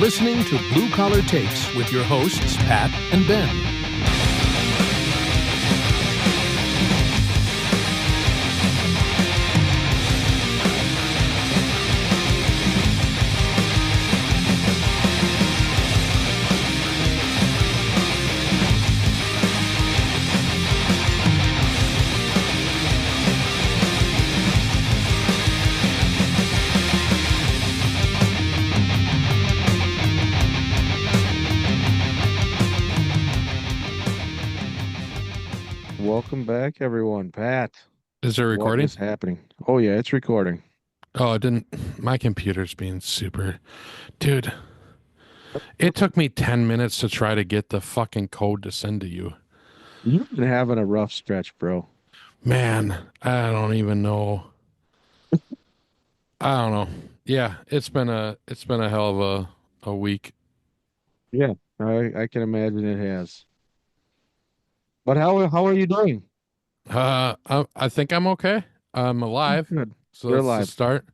listening to Blue Collar Takes with your hosts, Pat and Ben. Welcome back, everyone. Pat, Is it what recording? is happening? Oh, yeah, it's recording. Oh, it didn't. My computer's being super. Dude, it took me 10 minutes to try to get the fucking code to send to you. You've been having a rough stretch, bro. Man, I don't even know. I don't know. Yeah, it's been a hell of a week. Yeah, I can imagine it has. But how are you doing? I think I'm okay. I'm alive. Good. So You're that's the alive. start.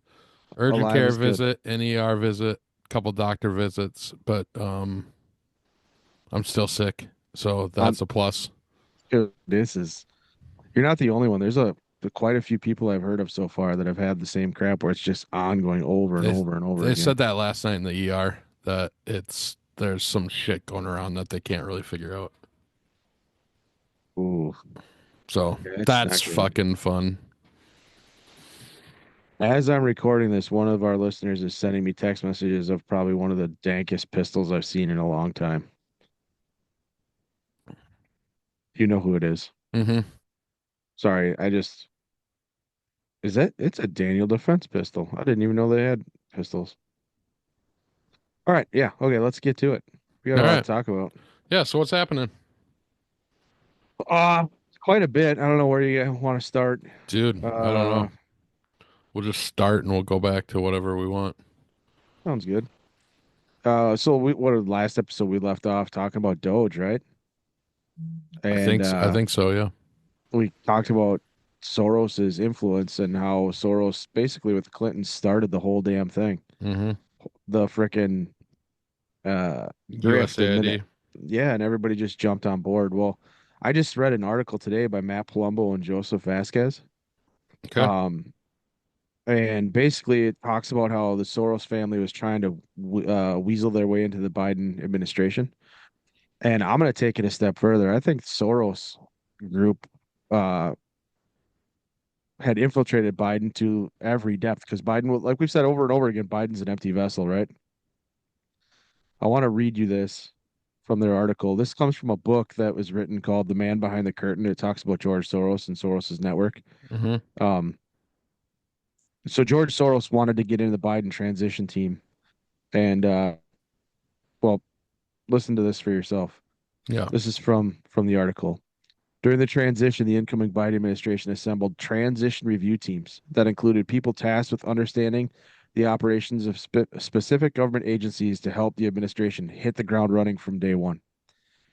Urgent Alive care is good. visit, an ER visit, couple doctor visits, but I'm still sick. So I'm that's a plus. good. You're not the only one. Quite a few people I've heard of so far that have had the same crap where it's just ongoing over and They over and over they again. said that last night in the ER that there's some shit going around that they can't really figure out. Ooh, So that's that's not good. fucking fun. As I'm recording this, one of our listeners is sending me text messages of probably one of the dankest pistols I've seen in a long time. You know who it is. Mm-hmm. Sorry, it's a Daniel defense pistol. I didn't even know they had pistols. All right, yeah, okay, let's get to it. We got All a lot to right. talk about. Yeah. So what's happening, Uh, quite a bit. I don't know where you want to start. dude? I don't Uh, know. We'll just start and we'll go back to whatever we want. sounds good. So last episode we left off talking about Doge, right? And I think so. Yeah. we talked about Soros's influence and how Soros basically with Clinton started the whole damn thing. Mm-hmm. The frickin' grift, and then USAID. yeah, and everybody just jumped on board. Well, I just read an article today by Matt Palumbo and Joseph Vasquez. Okay. Um, and basically it talks about how the Soros family was trying to weasel their way into the Biden administration. And I'm going to take it a step further. I think Soros group uh had infiltrated Biden to every depth because like we've said over and over again, Biden's an empty vessel, right? I want to read you this from their article. This comes from a book that was written called The Man Behind the Curtain. It talks about George Soros and Soros's network. Mm-hmm. Um, so George Soros wanted to get into the Biden transition team. And well, listen to this for yourself. Yeah. This is from the article. During the transition, the incoming Biden administration assembled transition review teams that included people tasked with understanding the operations of specific government agencies to help the administration hit the ground running from day one.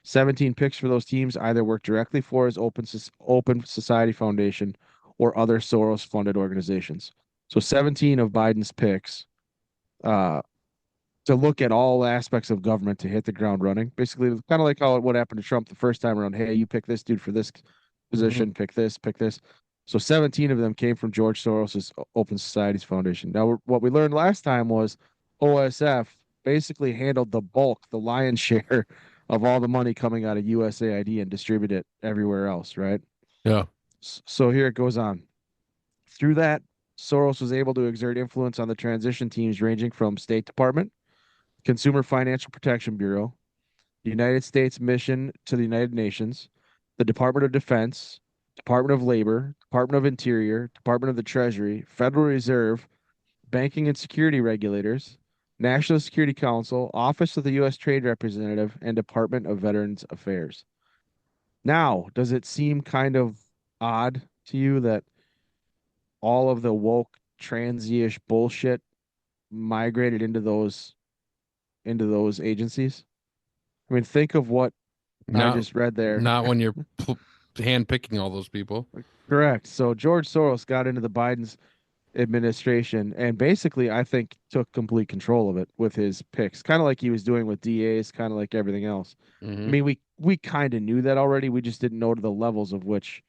17 picks for those teams either work directly for his Open Society Foundation or other Soros funded organizations. So 17 of Biden's picks uh, to look at all aspects of government to hit the ground running. Basically, kind of like what happened to Trump the first time around. Hey, you pick this dude for this Mm-hmm. position, pick this, pick this. So 17 of them came from George Soros's Open Societies Foundation. Now, what we learned last time was OSF basically handled the bulk, the lion's share of all the money coming out of USAID and distributed it everywhere else, right? Yeah. So here it goes on. Through that, Soros was able to exert influence on the transition teams ranging from State Department, Consumer Financial Protection Bureau, the United States Mission to the United Nations, the Department of Defense, Department of Labor, Department of Interior, Department of the Treasury, Federal Reserve, Banking and Security Regulators, National Security Council, Office of the U.S. Trade Representative, and Department of Veterans Affairs. Now, does it seem kind of odd to you that all of the woke transy-ish bullshit migrated into those agencies? I mean, think of what I Not just read there. not when you're hand picking all those people. Correct. So George Soros got into the Bidens. administration, and basically, I think took complete control of it with his picks, kind of like he was doing with DAs, kind of like everything else. I Mm-hmm. mean, we kind of knew that already. We just didn't know to the levels of which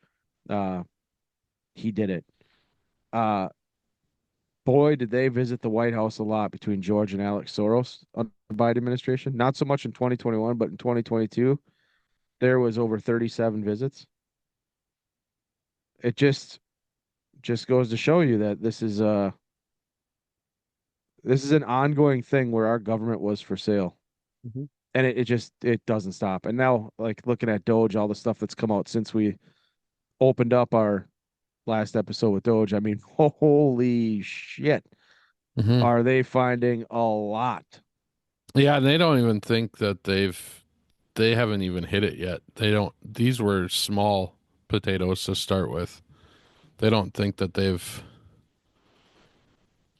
uh, he did it. Uh, Boy, did they visit the White House a lot between George and Alex Soros under the Biden administration. Not so much in 2021, but in 2022, there was over 37 visits. It just goes to show you that this is an ongoing thing where our government was for sale. Mm-hmm. And it just it doesn't stop. And now like looking at Doge, all the stuff that's come out since we opened up our last episode with Doge, I mean, holy shit. Mm-hmm. Are they finding a lot? Yeah, and they don't even think that they haven't even hit it yet. They don't. These were small potatoes to start with. They don't think that they've.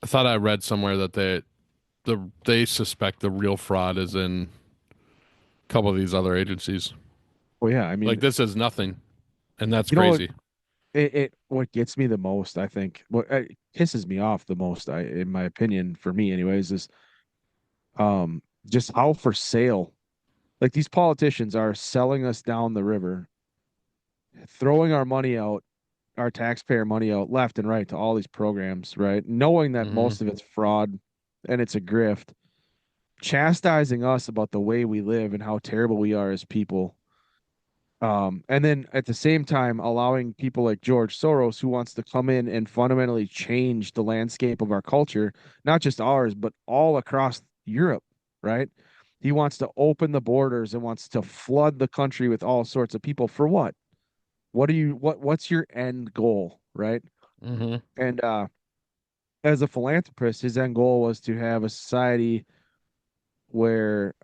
I thought I read somewhere that they suspect the real fraud is in a couple of these other agencies. Well, yeah, I Like mean, this is nothing, and that's you know what crazy. what gets me the most, I think, what pisses me off the most, in my opinion, for me anyways, is just how for sale like these politicians are selling us down the river, throwing our money out, our taxpayer money out left and right to all these programs, right? Knowing that Mm-hmm. most of it's fraud and it's a grift, chastising us about the way we live and how terrible we are as people. And then at the same time, allowing people like George Soros, who wants to come in and fundamentally change the landscape of our culture, not just ours, but all across Europe, right? He wants to open the borders and wants to flood the country with all sorts of people. For what? What's your end goal, right? Mm-hmm. And as a philanthropist, his end goal was to have a society where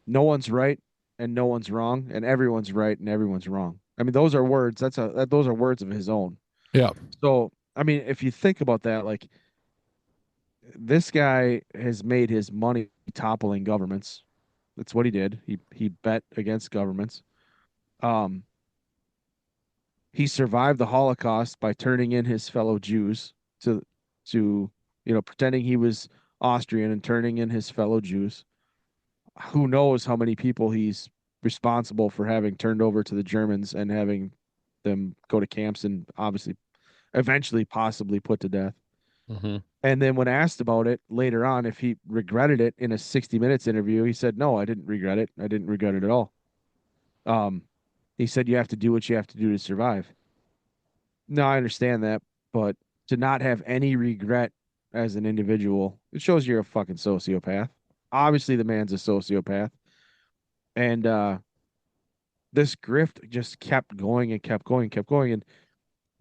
no one's right and no one's wrong, and everyone's right and everyone's wrong. I mean, those are words. Those are words of his own. Yeah. So, I mean, if you think about that, like this guy has made his money toppling governments. That's what he did. He bet against governments. Um, he survived the Holocaust by turning in his fellow Jews to pretending he was Austrian and turning in his fellow Jews. Who knows how many people he's responsible for having turned over to the Germans and having them go to camps and obviously eventually possibly put to death. Mm-hmm. And then when asked about it later on, if he regretted it in a 60 Minutes interview, he said, "No, I didn't regret it. I didn't regret it at all." Um, he said, "You have to do what you have to do to survive." No, I understand that, but to not have any regret as an individual, it shows you're a fucking sociopath. Obviously, the man's a sociopath. And this grift just kept going and kept going, and kept going. And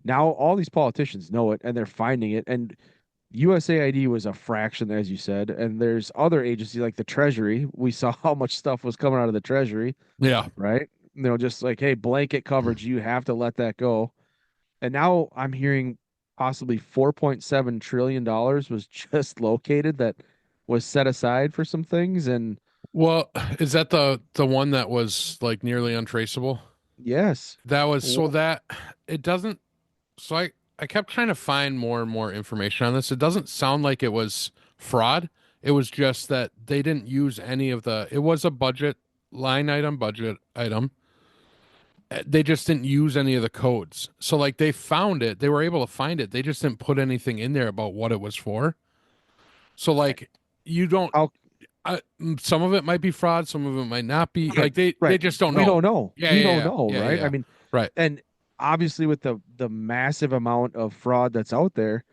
now all these politicians know it and they're finding it. And USAID was a fraction, as you said. And there's other agencies like the Treasury. We saw how much stuff was coming out of the Treasury, Yeah. right? Just like, hey, blanket coverage, you have to let that go. And now I'm hearing possibly $4.7 trillion was just located that was set aside for some things. And Well, is that the one that was like nearly untraceable? yes, That was so well, that it doesn't. So I kept trying to find more and more information on this. It doesn't sound like it was fraud. It was just that they didn't use any of the. It was a budget item. They just didn't use any of the codes. So like they found it, they were able to find it. They just didn't put anything in there about what it was for. So like you don't. how Some of it might be fraud. Some of it might not be. right, Like they right. just don't We know. don't know. Yeah, We yeah, don't yeah, know, yeah, yeah, right? I yeah. mean, Right. and obviously with the massive amount of fraud that's out there,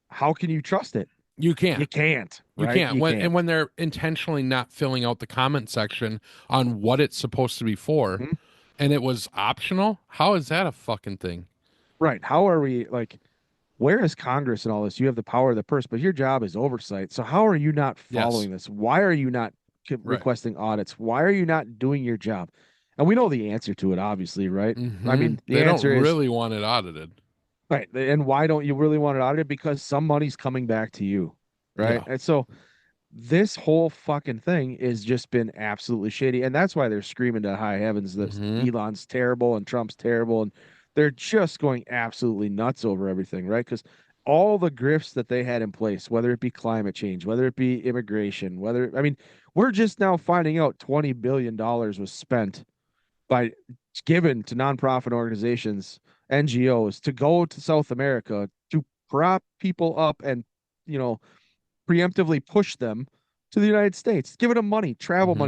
how can you trust it? You You can't. can't, You right? can't. You When can't. they're intentionally not filling out the comment section on what it's supposed to be for, Mhm. and it was optional. How is that a fucking thing? Right. How are we like where is Congress and all this? You have the power of the purse, but your job is oversight. So how are you not Yes. following this? Why are you not Right. requesting audits? Why are you not doing your job? And we know the answer to it, obviously, right? I Mm-hmm. mean, the They don't answer is really want it audited. right. And why don't you really want it audited? Because some money's coming back to you, right? Yeah. And so this whole fucking thing has just been absolutely shady. And that's why they're screaming to high heavens that Mm-hmm. Elon's terrible and Trump's terrible. And they're just going absolutely nuts over everything, right? Because all the grifts that they had in place, whether it be climate change, whether it be immigration, I mean, we're just now finding out $20 billion was spent by given to nonprofit organizations, NGOs to go to South America to prop people up and, you know, preemptively push them to the United States, giving them Hmm. money,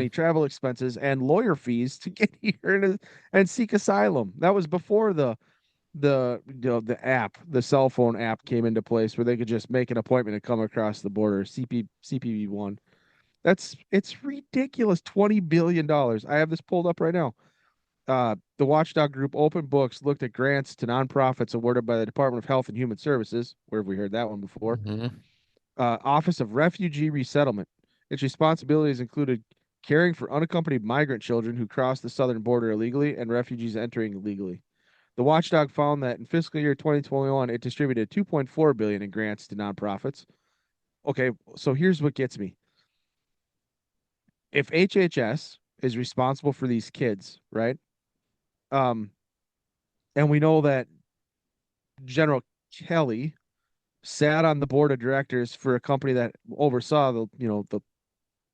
travel expenses, and lawyer fees to get here and seek asylum. That was before the app, the cell phone app came into place where they could just make an appointment and come across the border. CPV1. It's ridiculous. $20 billion. I have this pulled up right now. The Watchdog Group Open Books looked at grants to nonprofits awarded by the Department of Health and Human Services. Where have we heard that one before? Hmm. Office of Refugee Resettlement. Its responsibilities included caring for unaccompanied migrant children who cross the southern border illegally and refugees entering illegally. The watchdog found that in fiscal year 2021, it distributed 2.4 billion in grants to nonprofits. Okay, so here's what gets me. If HHS is responsible for these kids, right? Um, and we know that General Kelly sat on the board of directors for a company that oversaw the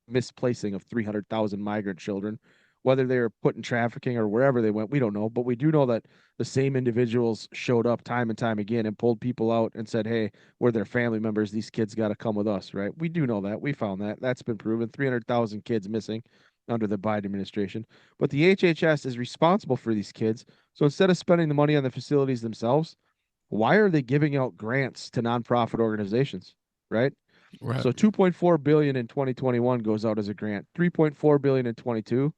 misplacing of 300,000 migrant children. Whether they were put in trafficking or wherever they went, we don't know. But we do know that the same individuals showed up time and time again and pulled people out and said, hey, we're their family members. These kids got to come with us, right? We do know that. We found that. That's been proven. 300,000 kids missing under the Biden administration. But the HHS is responsible for these kids. So instead of spending the money on the facilities themselves, why are they giving out grants to nonprofit organizations, right? Right. So 2.4 billion in 2021 goes out as a grant, 3.4 billion in 22,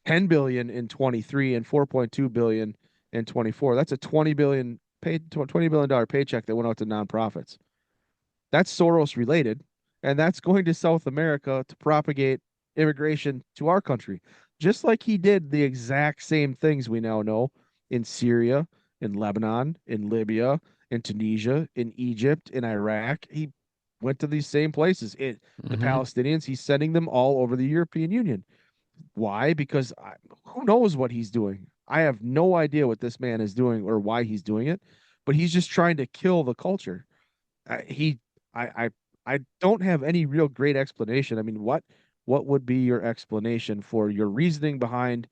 10 billion in 23 and 4.2 billion in 24. That's a 20 billion dollar paycheck that went out to nonprofits. That's Soros related, and that's going to South America to propagate immigration to our country, just like he did the exact same things we now know in Syria, in Lebanon, in Libya, in Tunisia, in Egypt, in Iraq. He went to these same places. The Hmm. Palestinians, he's sending them all over the European Union. Why? Because who knows what he's doing? I have no idea what this man is doing or why he's doing it, but he's just trying to kill the culture. He I don't have any real great explanation. I mean, what would be your explanation for your reasoning behind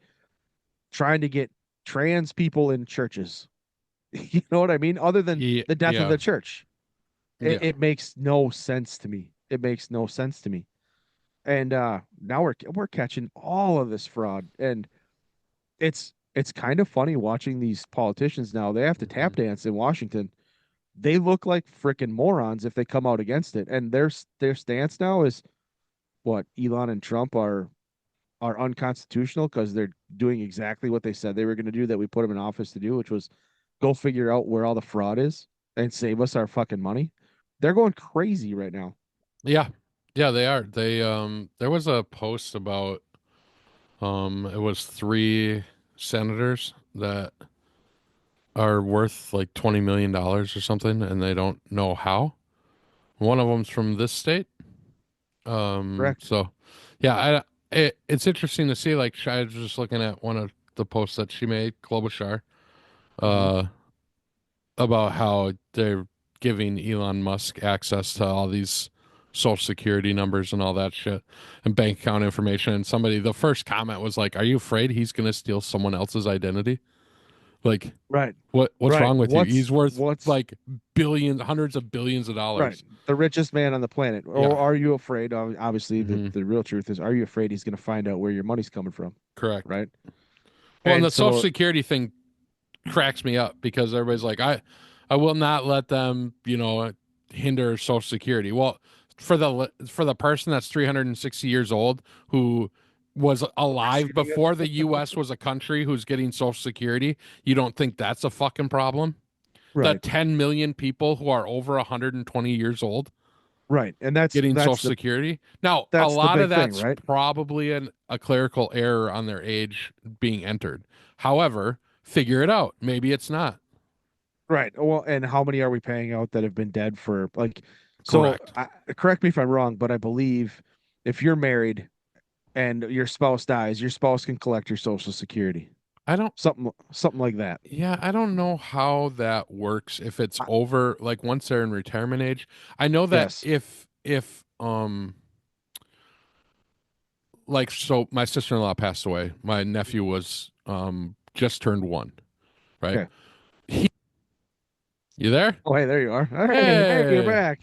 trying to get trans people in churches? You know what I mean? Other than Yeah. the death of Yeah. the church, it, Yeah. it makes no sense to me. It makes no sense to me. And now we're catching all of this fraud, and it's kind of funny watching these politicians now. They have to tap Hmm. dance in Washington. They look like freaking morons if they come out against it. And their stance now is what Elon and Trump are unconstitutional because they're doing exactly what they said they were going to do that we put them in office to do, which was go figure out where all the fraud is and save us our fucking money. They're going crazy right now. Yeah. Yeah, they are. There was a post about it was three senators that are worth like $20 million or something, and they don't know how. One of them's from this state. Correct. So yeah, it's interesting to see. Like, I was just looking at one of the posts that she made, Klobuchar, Mm-hmm. uh, about how they're giving Elon Musk access to all these social security numbers and all that shit and bank account information. And the first comment was like, "Are you afraid he's gonna steal someone else's identity? Like, Right. what's Right. wrong with you? He's worth What's like billions, hundreds of billions of right? dollars." The richest man on the planet. Yeah. Or are you afraid? Obviously, the Hmm. the real truth is, are you afraid he's going to find out where your money's coming from? Correct. Right. Well, and And the social so, security thing cracks me up because everybody's like, I will not let them, hinder Social Security. Well, for the person that's 360 years old who was alive receiving it. before the U.S. was a country who's getting Social Security, you don't think that's a fucking problem? The Right. 10 million people who are over 120 years old Right. And that's getting Social that's the Security. Now, a that's the lot of big thing, that's right? probably a clerical error on their age being entered. However, figure it out. Maybe it's not. Right. Well, and how many are we paying out that have been dead for like? So, Correct. correct me if I'm wrong, but I believe if you're married and your spouse dies, your spouse can collect your Social Security. I don't. something like that. Yeah, I don't know how that works if it's I, over like once they're in retirement age. I know that yes. if like so my sister-in-law passed away. My nephew was just turned 1, right? Okay. He, you there? Oh, hey, there you are. Hey, you're Hey. back.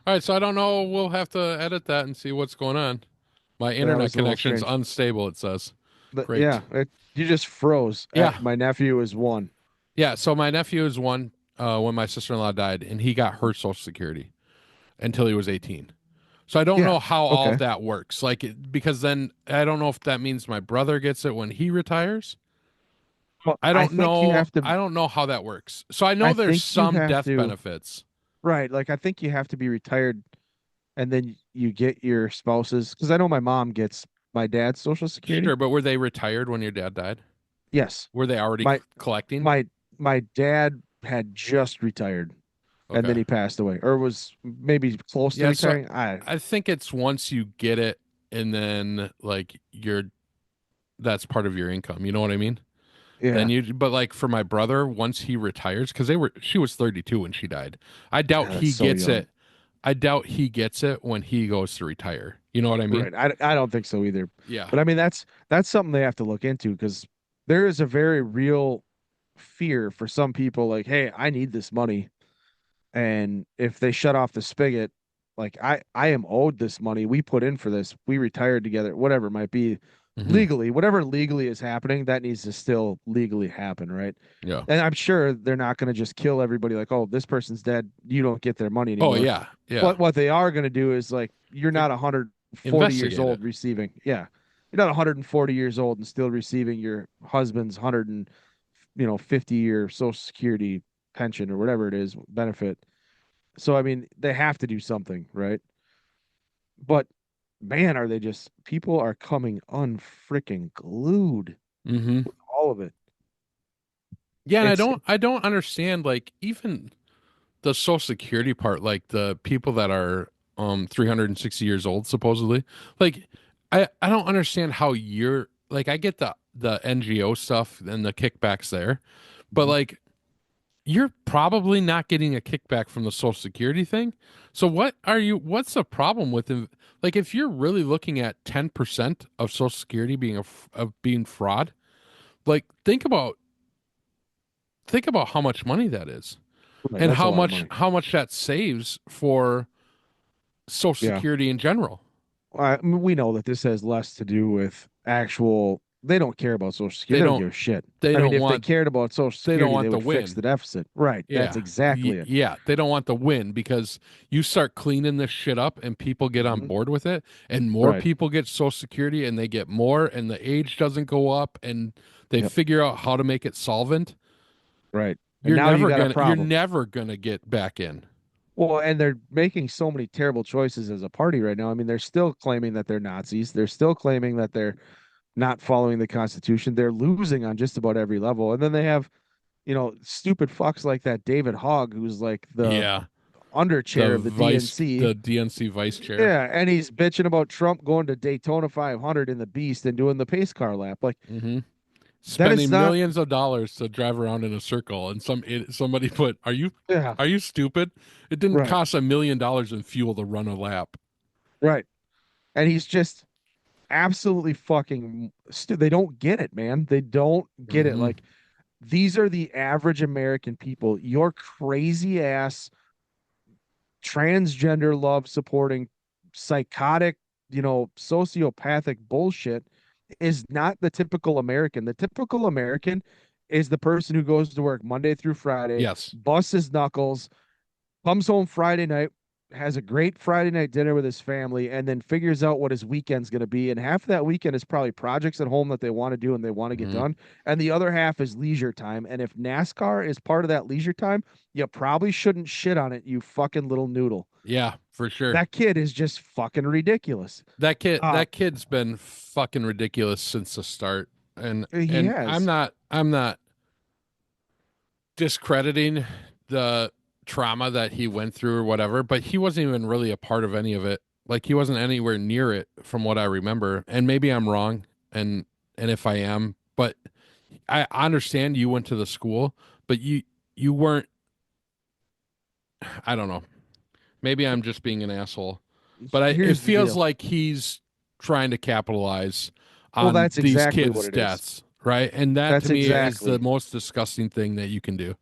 All right, so I don't know. We'll have to edit that and see what's going on. My That internet was a little connection's strange. unstable, it says. But yeah, Great. you just froze. Yeah. My nephew is one. Yeah, so my nephew is 1 when my sister-in-law died and he got her social security until he was 18. So I don't Yeah. know how all of Okay. that works. Because then I don't know if that means my brother gets it when he retires. Well, I I don't think you know. have to. I don't know how that works. So I know I there's think you some have death to. benefits. Right. Like I think you have to be retired, and then you get your spouses. Because I know my mom gets my dad's social security. Sure, but were they retired when your dad died? Yes. Were they already My collecting? my dad had just retired, and then Okay. he passed away, or was maybe close to Yeah, so retiring. I I think it's once you get it and then like that's part of your income. You know what I mean? Then Yeah. you but like for my brother, once he retires, because she was 32 when she died. I doubt Yeah, that's he so gets young. it. I doubt he gets it when he goes to retire. You know what I mean? Right. I don't think so either. Yeah. But I mean that's something they have to look into because there is a very real fear for some people like, hey, I need this money. And if they shut off the spigot, like I am owed this money. We put in for this. We retired together, whatever it might be Hmm. legally, whatever legally is happening, that needs to still legally happen, right? Yeah. And I'm sure they're not going to just kill everybody like, oh, this person's dead. You don't get their money Oh anymore. yeah. Yeah. What they are going to do is like you're I- not 140 years Investigate it. old receiving. Yeah. You're not 140 years old and still receiving your husband's 100 and 50-year social security pension or whatever it is benefit. So I mean, they have to do something, right? But man, are they just people are coming unfreaking glued Hmm. with all of it. Yeah, and It's I don't understand like even the social security part, like the people that are 360 years old supposedly. Like I don't understand how you're like I get the NGO stuff and the kickbacks there, but like you're probably not getting a kickback from the social security thing. So what's the problem with it? Like if you're really looking at 10% of social security being of being fraud, like think about how much money that is right. and That's a lot of money. how much that saves for social Yeah. security in general. I mean, we know that this has less to do with actual. They don't care about Social Security. They They don't don't give a shit. they I mean, don't if they want cared about Social they don't Security, they want the would fix win. the deficit. Right. That's Yeah. exactly it. Yeah, they don't want the win because you start cleaning this shit up and people get on Mhm. board with it and more Right. people get social security and they get more and the age doesn't go up and they Yep. figure out how to make it solvent. Right. And now you got a You're problem. never gonna get back in. Well, and they're making so many terrible choices as a party right now. I mean, they're still claiming that they're Nazis. They're still claiming that they're not following the Constitution. They're losing on just about every level. And then they have, stupid fucks like that David Hogg, who's like the Yeah. under chair of the DNC. The DNC vice chair. Yeah, and he's bitching about Trump going to Daytona 500 in the Beast and doing the pace car lap. Like Hmm. that is Spending not. millions of dollars to drive around in a circle and somebody put Yeah, are you stupid? It didn't right, cost $1 million in fuel to run a lap. right. And he's just absolutely fucking. They don't get it, man. They don't get it. Hmm. Like these are the average American people. Your crazy ass transgender love supporting psychotic, sociopathic bullshit is not the typical American. The typical American is the person who goes to work Monday through Friday, Yes. busts his knuckles, comes home Friday night, has a great Friday night dinner with his family, and then figures out what his weekend's going to be. And half of that weekend is probably projects at home that they want to do and they want to get Hmm. done. And the other half is leisure time. And if NASCAR is part of that leisure time, you probably shouldn't shit on it, you fucking little noodle. Yeah, for sure. That kid is just fucking ridiculous. Uh, That kid's been fucking ridiculous since the start. he And has. I'm not discrediting the trauma that he went through or whatever, but he wasn't even really a part of any of it. Like he wasn't anywhere near it from what I remember. And maybe I'm wrong and if I am, but I understand you went to the school, but you weren't. I don't know. Maybe I'm just being an asshole, but it Here's the feels deal. like he's trying to capitalize Well, on that's these exactly what kids' it is. deaths, right? And that to That's me is the exactly. most disgusting thing that you can do.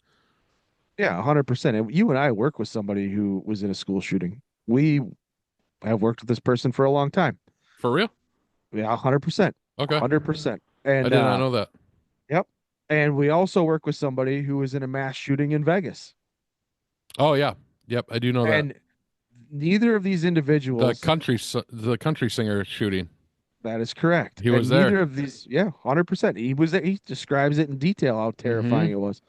Yeah, 100%. And you and I work with somebody who was in a school shooting. We have worked with this person for a long time. For real? Yeah, 100%. Okay. 100%. I And did not know that. yep. And we also work with somebody who was in a mass shooting in Vegas. Oh yeah. Yep, I do know that. And neither of these individuals, The country singer shooting. that is correct. He was And there. neither of these, yeah, 100%. He was there. He describes it in detail how Mm-hmm. terrifying it was.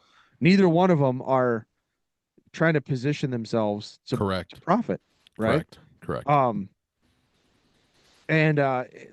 Neither one of them are trying to position themselves to Correct. profit, right? Correct. Correct. Um, and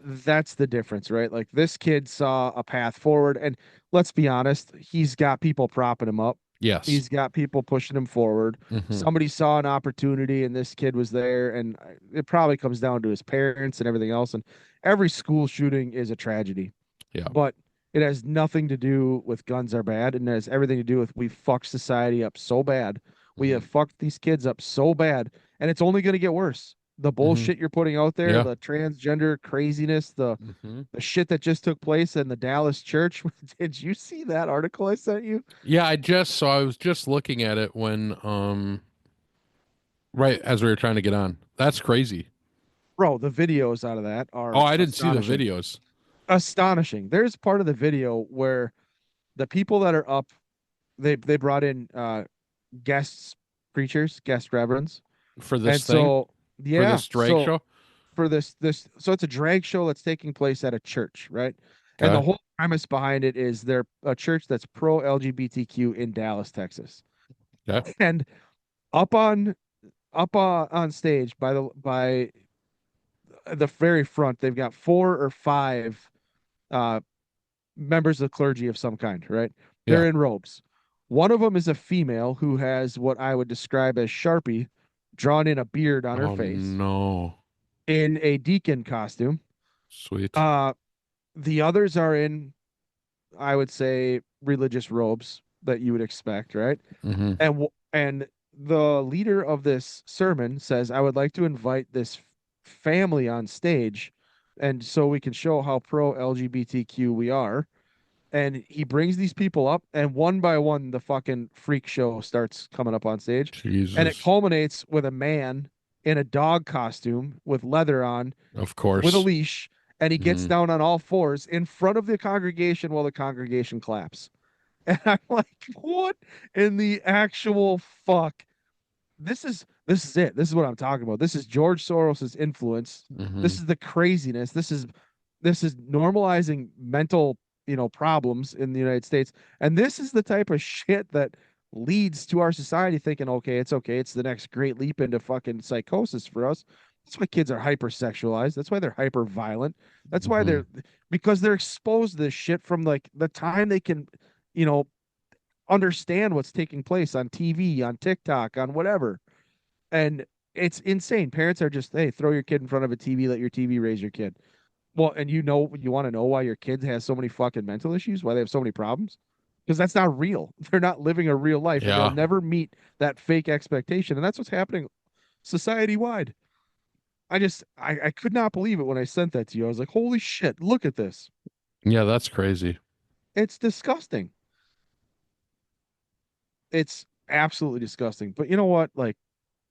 that's the difference, right? Like this kid saw a path forward, and let's be honest, he's got people propping him up. Yes. He's got people pushing him forward. Mm-hmm. Somebody saw an opportunity, and this kid was there. And it probably comes down to his parents and everything else. And every school shooting is a tragedy, Yeah. but it has nothing to do with guns are bad, and it has everything to do with we fucked society up so bad. We Mm-hmm. have fucked these kids up so bad, and it's only going to get worse. The Mm-hmm. bullshit you're putting out there, Yeah. the transgender craziness, Mm-hmm. the shit that just took place in the Dallas church. Did you see that article I sent you? Yeah, I was just looking at it when right as we were trying to get on. That's crazy. Bro, the videos out of that Oh, are I didn't see the astonishing. videos. Astonishing. There's part of the video where the people that are up, they brought in guests, preachers, guest reverends. For And this thing, so, for yeah, this drag so show. for this so it's a drag show that's taking place at a church, right? And the Okay. whole premise behind it is they're a church that's pro LGBTQ in Dallas, Texas. Okay. And up on on stage by the very front, they've got four or five uh members of clergy of some kind, right? Yeah. They're in robes. One of them is a female who has what I would describe as Sharpie drawn in a beard on her Oh face no. in a deacon costume. Sweet. Uh, the others are in, I would say, religious robes that you would expect, right? Mm-hmm. And the leader of this sermon says, "I would like to invite this family on stage, and so we can show how pro LGBTQ we are." And he brings these people up, and one by one, the fucking freak show starts coming up on stage, and it Jesus. culminates with a man in a dog costume with leather on, Of with a course. leash, and he gets Mm-hmm. down on all fours in front of the congregation while the congregation claps. And I'm like, what in the actual fuck? This is it. This is what I'm talking about. This is George Soros's influence. Mm-hmm. This is the craziness. This is normalizing mental, problems in the United States. And this is the type of shit that leads to our society thinking, okay, it's okay. It's the next great leap into fucking psychosis for us. That's why kids are hypersexualized. That's why they're hyper violent. That's why Mm-hmm. because they're exposed to this shit from like the time they can, you know, understand what's taking place on TV, on TikTok, on whatever. And it's insane. Parents are just, hey, throw your kid in front of a TV, let your TV raise your kid. Well, and you want to know why your kid has so many fucking mental issues, why they have so many problems? Because that's not real. They're not living a real life, and they'll Yeah. never meet that fake expectation. And that's what's happening society wide. I could not believe it when I sent that to you. I was like, holy shit, look at this. Yeah, that's crazy. It's disgusting. It's absolutely disgusting. But you know what? Like,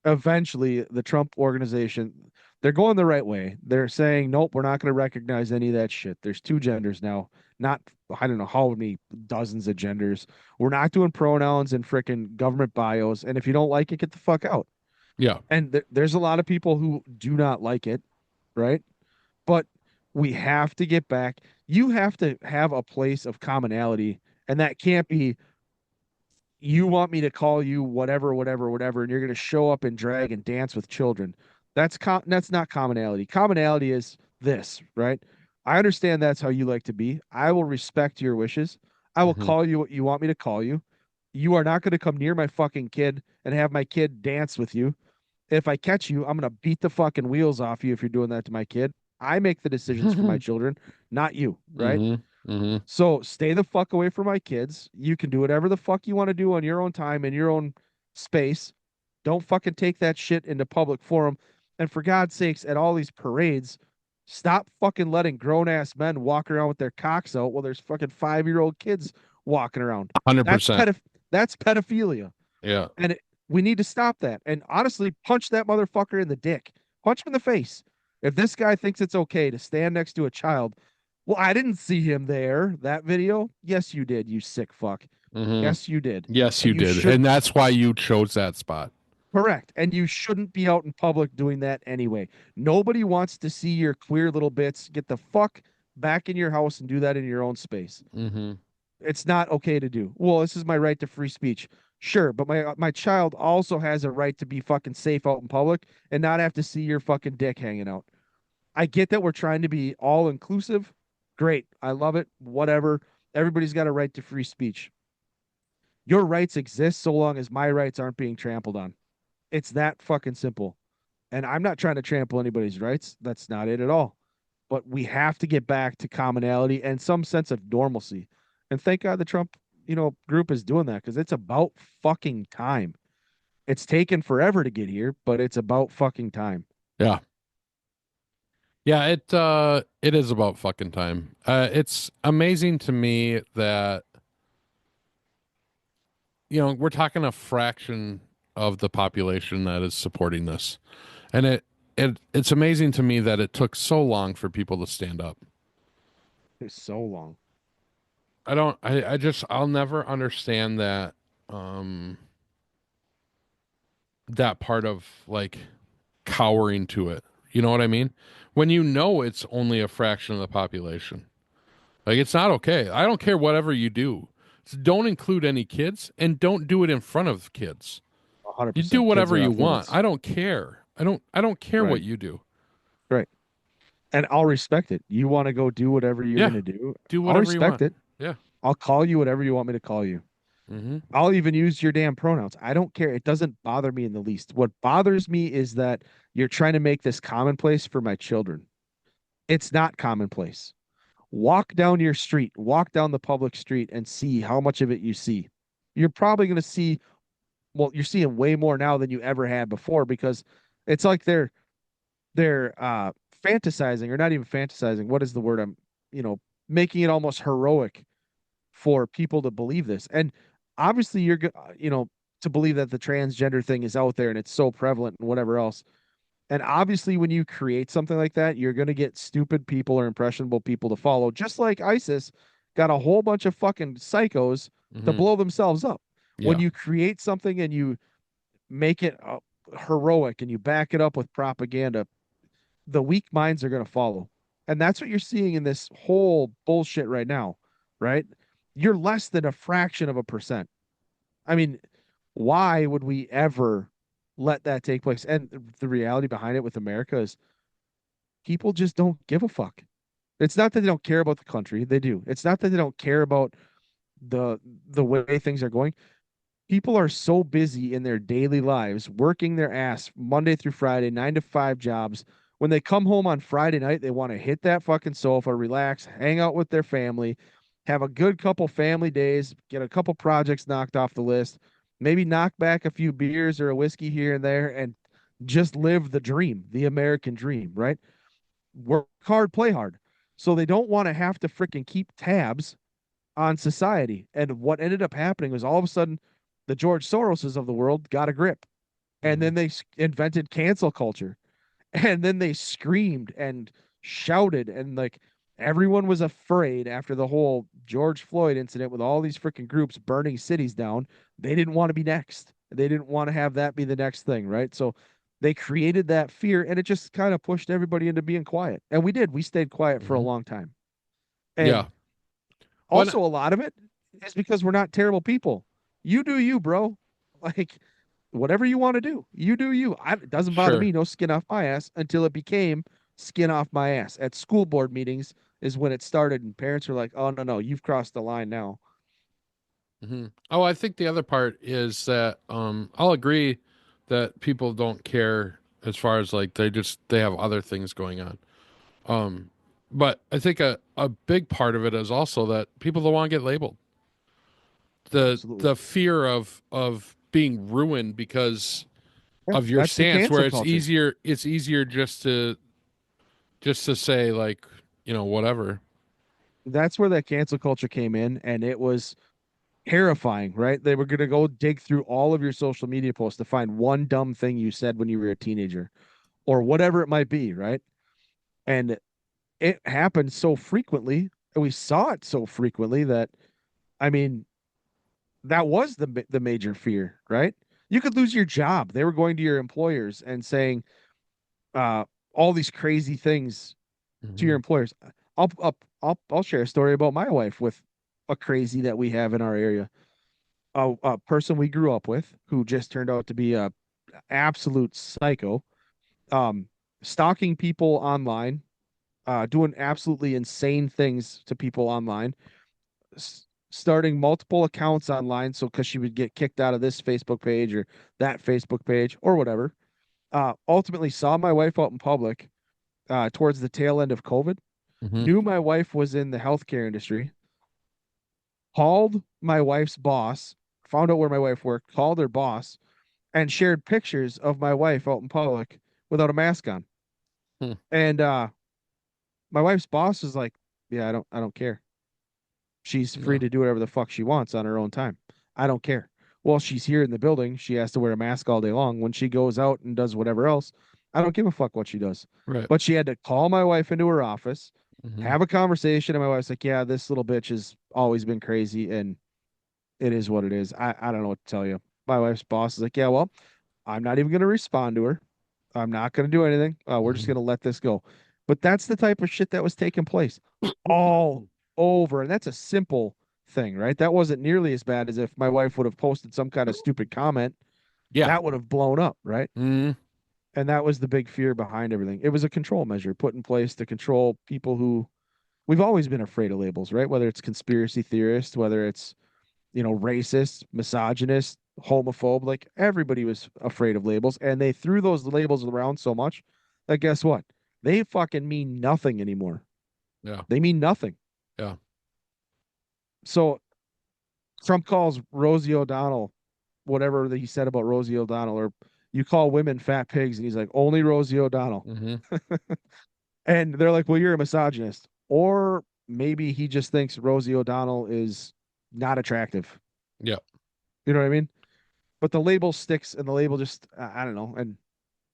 eventually the Trump organization, they're going the right way. They're saying, nope, we're not going to recognize any of that shit. There's two genders now, not, I don't know how many dozens of genders. We're not doing pronouns and freaking government bios. And if you don't like it, get the fuck out. Yeah. And there's a lot of people who do not like it, right? But we have to get back. You have to have a place of commonality, and that can't be you want me to call you whatever, whatever, whatever, and you're going to show up and drag and dance with children. That's not commonality. Commonality is this, right? I understand that's how you like to be. I will respect your wishes. I will Mm-hmm. call you what you want me to call you. You are not going to come near my fucking kid and have my kid dance with you. If I catch you, I'm going to beat the fucking wheels off you if you're doing that to my kid. I make the decisions for my children, not you, right? Mm-hmm. Mm-hmm. So stay the fuck away from my kids. You can do whatever the fuck you want to do on your own time in your own space. Don't fucking take that shit into public forum. And for God's sakes, at all these parades, stop fucking letting grown ass men walk around with their cocks out while there's fucking 5-year-old kids walking around. That's 100%. that's pedophilia. Yeah. And we need to stop that. And honestly, punch that motherfucker in the dick. Punch him in the face. If this guy thinks it's okay to stand next to a child, well, I didn't see him there. That video? Yes, you did, you sick fuck. Mm-hmm. Yes, you did. Yes, And you you did. should, And that's why you chose that spot. correct. And you shouldn't be out in public doing that anyway. Nobody wants to see your queer little bits. Get the fuck back in your house and do that in your own space. Mm-hmm. It's not okay to do. Well, this is my right to free speech. Sure, but my child also has a right to be fucking safe out in public and not have to see your fucking dick hanging out. I get that we're trying to be all inclusive. Great. I love it. Whatever. Everybody's got a right to free speech. Your rights exist so long as my rights aren't being trampled on. It's that fucking simple. And I'm not trying to trample anybody's rights. That's not it at all. But we have to get back to commonality and some sense of normalcy. And thank God the Trump, group is doing that because it's about fucking time. It's taken forever to get here, but it's about fucking time. Yeah. Yeah, it is about fucking time. It's amazing to me that we're talking a fraction of the population that is supporting this. And it's amazing to me that it took so long for people to stand up. It's so long. I'll never understand um that part of like cowering to it. You know what I mean? When you know it's only a fraction of the population. Like it's not okay. I don't care whatever you do. So don't include any kids and don't do it in front of kids. You do 100%. Kids whatever are you off want. limits. I don't care. I don't care Right. what you do. Right. And I'll respect it. You want to go do whatever you're Yeah, going to do. do I'll whatever you respect want. it. Yeah. I'll call you whatever you want me to call you. Mm-hmm. I'll even use your damn pronouns. I don't care. It doesn't bother me in the least. What bothers me is that you're trying to make this commonplace for my children. It's not commonplace. Walk down your street, walk down the public street and see how much of it you see. You're probably going to see, well, you're seeing way more now than you ever had before because it's like they're fantasizing or not even fantasizing. What is the word I'm, you know, making it almost heroic for people to believe this. And obviously to believe that the transgender thing is out there and it's so prevalent and whatever else. And obviously when you create something like that, you're going to get stupid people or impressionable people to follow, just like ISIS got a whole bunch of fucking psychos to Mm-hmm. blow themselves up. When Yeah. you create something and you make it heroic and you back it up with propaganda, the weak minds are going to follow. And that's what you're seeing in this whole bullshit right now, right? You're less than a fraction of a percent. I mean, why would we ever let that take place? And the reality behind it with America is people just don't give a fuck. It's not that they don't care about the country, they do. It's not that they don't care about the the way things are going. People are so busy in their daily lives, working their ass Monday through Friday, 9 to 5 jobs. When they come home on Friday night, they want to hit that fucking sofa, relax, hang out with their family, have a good couple family days, get a couple projects knocked off the list, maybe knock back a few beers or a whiskey here and there, and just live the dream, the American dream, right? Work hard, play hard. So they don't want to have to freaking keep tabs on society. And what ended up happening was all of a sudden the George Soroses of the world got a grip. And Mm-hmm. then they invented cancel culture. And then they screamed and shouted. And like everyone was afraid after the whole George Floyd incident with all these freaking groups burning cities down. They didn't want to be next. They didn't want to have that be the next thing. Right. So they created that fear and it just kind of pushed everybody into being quiet. And we did. We stayed quiet for a Mm-hmm. long time. And Yeah. When also, a lot of it is because we're not terrible people. You do you, bro. Like, whatever you want to do, you do you. It doesn't bother sure. me. No skin off my ass until it became skin off my ass. At school board meetings is when it started, and parents were like, oh, no, no, you've crossed the line now. Mm-hmm. Oh, I think the other part is that I'll agree that people don't care as far as like they have other things going on. Um But I think a big part of it is also that people don't want to get labeled. The Absolutely. fear of being ruined because Yeah, of your that's the stance, where cancel culture. it's easier just to say like, whatever. That's where that cancel culture came in, and it was terrifying, right? They were going to go dig through all of your social media posts to find one dumb thing you said when you were a teenager or whatever it might be, right? And it happened so frequently, and we saw it so frequently that, I mean, that was the major fear, right? You could lose your job. They were going to your employers and saying uh, all these crazy things to your Hmm. employers. I'll share a story about my wife with a crazy that we have in our area. A person we grew up with who just turned out to be a absolute psycho, um, stalking people online, doing absolutely insane things to people online, starting multiple accounts online. So because she would get kicked out of this Facebook page or that Facebook page or whatever. Ultimately saw my wife out in public towards the tail end of COVID. Hmm. Knew my wife was in the healthcare industry. Called my wife's boss. Found out where my wife worked. Called her boss and shared pictures of my wife out in public without a mask on. Hmm. And my wife's boss was like, "Yeah, I don't care. She's free No. to do whatever the fuck she wants on her own time. I don't care." Well, she's here in the building. She has to wear a mask all day long. When she goes out and does whatever else, I don't give a fuck what she does. Right. But she had to call my wife into her office, Hmm. have a conversation, and my wife's like, "Yeah, this little bitch has always been crazy, and it is what it is. I don't know what to tell you." My wife's boss is like, "Yeah, well, I'm not even going to respond to her. I'm not going to do anything. We're just Hmm. going to let this go." But that's the type of shit that was taking place all over. And that's a simple thing, right? That wasn't nearly as bad as if my wife would have posted some kind of stupid comment Yeah. that would have blown up, right? Hmm. And that was the big fear behind everything. It was a control measure put in place to control people who we've always been afraid of labels, right? Whether it's conspiracy theorists, whether it's racist, misogynist, homophobe. Like everybody was afraid of labels, and they threw those labels around so much that guess what? They fucking mean nothing anymore. Yeah. They mean nothing. Yeah. So Trump calls Rosie O'Donnell whatever that he said about Rosie O'Donnell, or you call women fat pigs, and he's like, only Rosie O'Donnell. Hmm. And they're like, well, you're a misogynist. Or maybe he just thinks Rosie O'Donnell is not attractive. Yeah. You know what I mean? But the label sticks, and the label just I don't know, and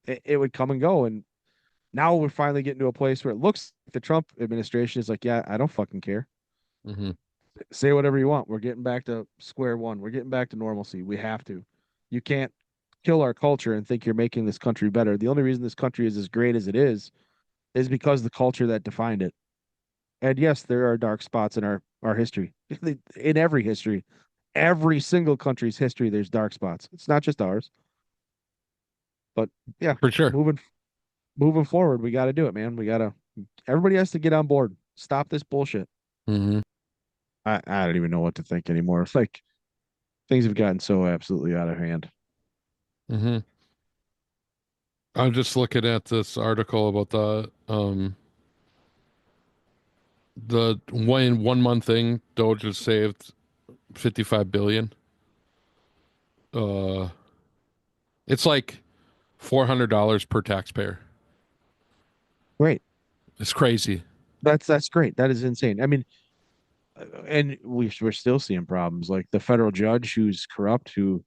it would come and go. And now we're finally getting to a place where it looks like the Trump administration is like, yeah, I don't fucking care. Hmm. Say whatever you want. We're getting back to square one. We're getting back to normalcy. We have to. You can't kill our culture and think you're making this country better. The only reason this country is as great as it is because the culture that defined it. And yes, there are dark spots in our history. In every history, every single country's history, there's dark spots. It's not just ours. But yeah, For sure. moving forward, we got to do it, man. We got to. Everybody has to get on board. Stop this bullshit. Hmm. I don't even know what to think anymore. It's like things have gotten so absolutely out of hand. Hmm. I'm just looking at this article about the one month thing. Doge has saved 55 billion. Uh, it's like $400 per taxpayer. Great. It's crazy. That's great. That is insane. I mean, and we're still seeing problems like the federal judge who's corrupt, who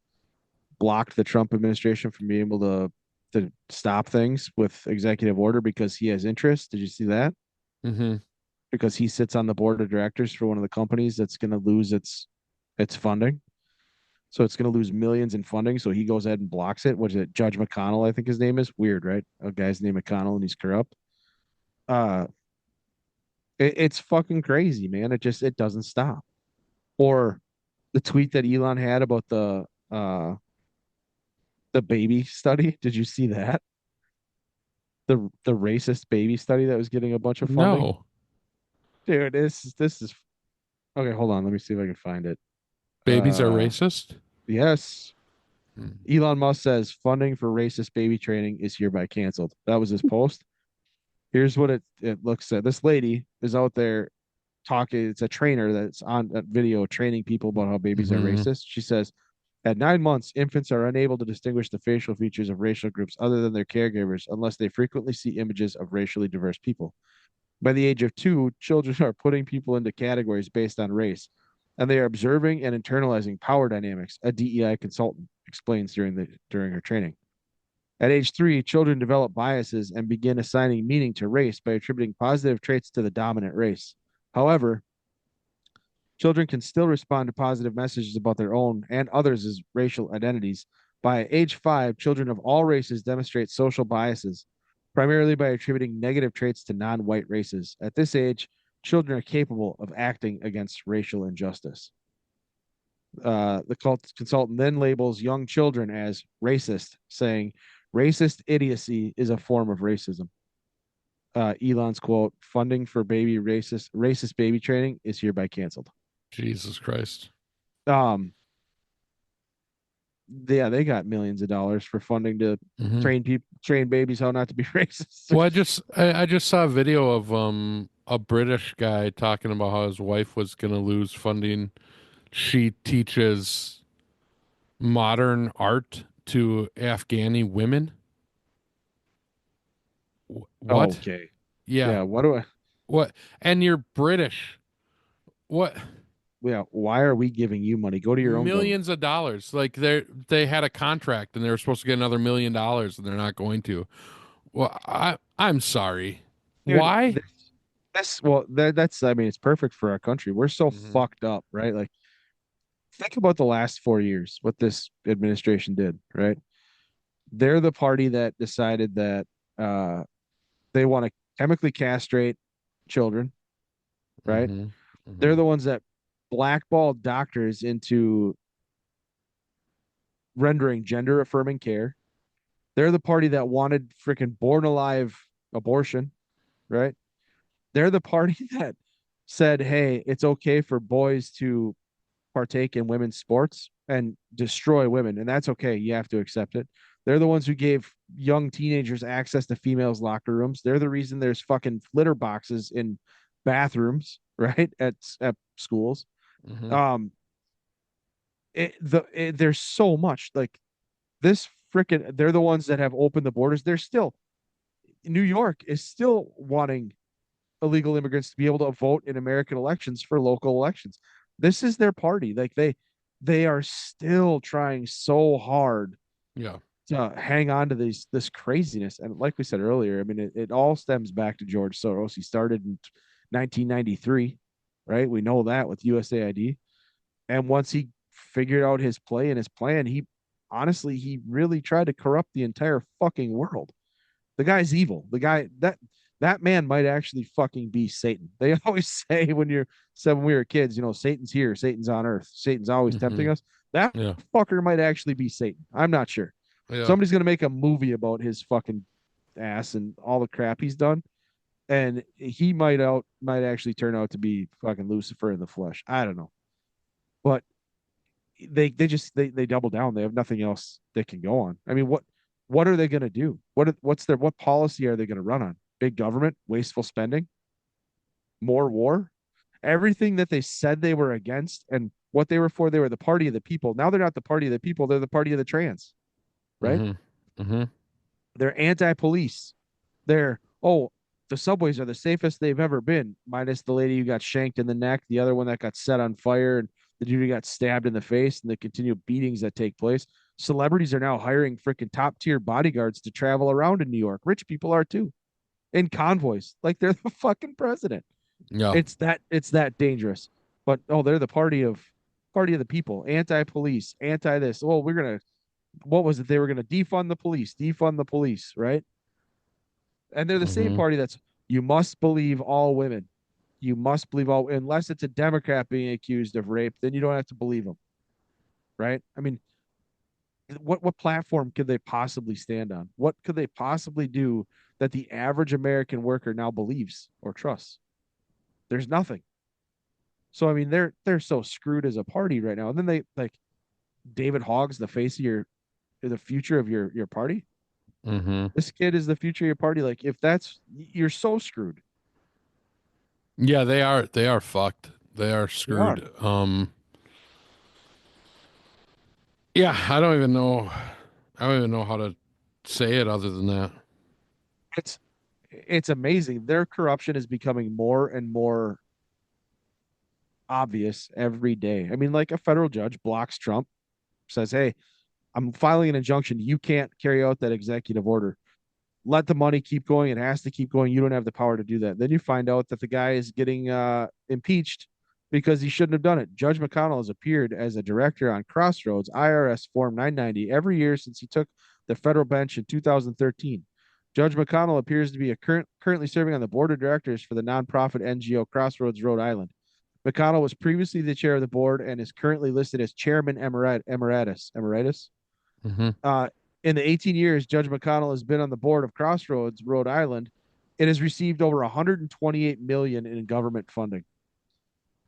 blocked the Trump administration from being able to stop things with executive order because he has interest. Did you see that? Hmm. Because he sits on the board of directors for one of the companies that's going to lose its funding. So it's going to lose millions in funding. So he goes ahead and blocks it. What is it? Judge McConnell, I think his name is. Weird, right? A guy's named McConnell and he's corrupt. Uh, it's fucking crazy, man. It doesn't stop. Or the tweet that Elon had about the baby study. Did you see that? The racist baby study that was getting a bunch of funding. No, Dude, this is okay. Hold on, let me see if I can find it. babies are Uh, racist. yes, Hmm. Elon Musk says funding for racist baby training is hereby canceled. That was his post. Here's what it looks at. This lady is out there talking. It's a trainer that's on that video training people about how babies are Hmm. racist. She says, at 9 months, infants are unable to distinguish the facial features of racial groups other than their caregivers unless they frequently see images of racially diverse people. By the age of 2, children are putting people into categories based on race, and they are observing and internalizing power dynamics, a DEI consultant explains during her training. At age 3, children develop biases and begin assigning meaning to race by attributing positive traits to the dominant race. However, children can still respond to positive messages about their own and others' racial identities. By age 5, children of all races demonstrate social biases, primarily by attributing negative traits to non white races. At this age, children are capable of acting against racial injustice. The consultant then labels young children as racist, saying, racist idiocy is a form of racism. Elon's quote, funding for racist baby training is hereby canceled. Jesus Christ. Um, yeah, they got millions of dollars for funding to Hmm. train babies how not to be racist. Well, I just saw a video of a British guy talking about how his wife was gonna lose funding. She teaches modern art to Afghani women. What? Okay. Yeah. Yeah, what do I What? And you're British. What? yeah, why are we giving you money? Go to your own government. Millions of dollars. Like they had a contract and they were supposed to get another $1 million and they're not going to. Well, I'm sorry. Dude, Why? that's I mean, it's perfect for our country. We're so Hmm. fucked up, right? Like think about the last 4 years, what this administration did, right? They're the party that decided that uh they want to chemically castrate children, right? Hmm. Hmm. They're the ones that blackballed doctors into rendering gender affirming care. They're the party that wanted freaking born alive abortion, right? They're the party that said, hey, it's okay for boys to partake in women's sports and destroy women, and that's okay. You have to accept it. They're the ones who gave young teenagers access to females' locker rooms. They're the reason there's fucking litter boxes in bathrooms, right? At schools. Hmm. Um, there's so much like this freaking. They're the ones that have opened the borders. They're still New York is still wanting illegal immigrants to be able to vote in American elections for local elections. This is their party. Like they are still trying so hard Yeah. to hang on to this craziness. And like we said earlier, I mean, it all stems back to George Soros. He started in 1993, right? We know that with USAID. And once he figured out his play and his plan, he honestly he really tried to corrupt the entire fucking world. The guy's evil. The guy that man might actually fucking be Satan. They always say when we were kids, Satan's here, Satan's on earth, Satan's always Hmm. tempting us. That Yeah. fucker might actually be Satan. I'm not sure. Yeah. Somebody's gonna make a movie about his fucking ass and all the crap he's done, and he might actually turn out to be fucking Lucifer in the flesh. I don't know, but they double down. They have nothing else they can go on. I mean, what are they going to do? What policy are they going to run on? Big government, wasteful spending, more war, everything that they said they were against and what they were for. They were the party of the people. Now they're not the party of the people. They're the party of the trans, right? Hmm. Hmm. They're anti-police. They're the subways are the safest they've ever been, minus the lady who got shanked in the neck, the other one that got set on fire, and the dude who got stabbed in the face, and the continued beatings that take place. Celebrities are now hiring freaking top tier bodyguards to travel around in New York. Rich people are too, in convoys, like they're the fucking president. Yeah. It's that dangerous. But they're the party of the people, anti-police, anti this. Oh, we're gonna what was it? They were gonna defund the police, right? And they're the same Hmm. party that's you must believe all women. You must believe all unless it's a Democrat being accused of rape, then you don't have to believe them, right? I mean, what platform could they possibly stand on? What could they possibly do that the average American worker now believes or trusts? There's nothing. So I mean, they're so screwed as a party right now. And then they like David Hogg's the face of the future of your party. Mm-hmm. This kid is the future of your party. Like, if that's, you're so screwed. Yeah, they are fucked. They are They are. screwed. Yeah, I don't even know how to say it other than that. It's it's amazing. Their corruption is becoming more and more obvious every day. I mean, like a federal judge blocks Trump, says, "Hey, I'm filing an injunction. You can't carry out that executive order. Let the money keep going. It has to keep going. You don't have the power to do that." Then you find out that the guy is getting impeached because he shouldn't have done it. Judge McConnell has appeared as a director on Crossroads IRS Form 990 every year since he took the federal bench in 2013. Judge McConnell appears to be currently serving on the board of directors for the nonprofit NGO Crossroads Rhode Island. McConnell was previously the chair of the board and is currently listed as chairman emeritus. Mm-hmm. Uh, in the 18 years Judge McConnell has been on the board of Crossroads, Rhode Island, it has received over 128 million in government funding.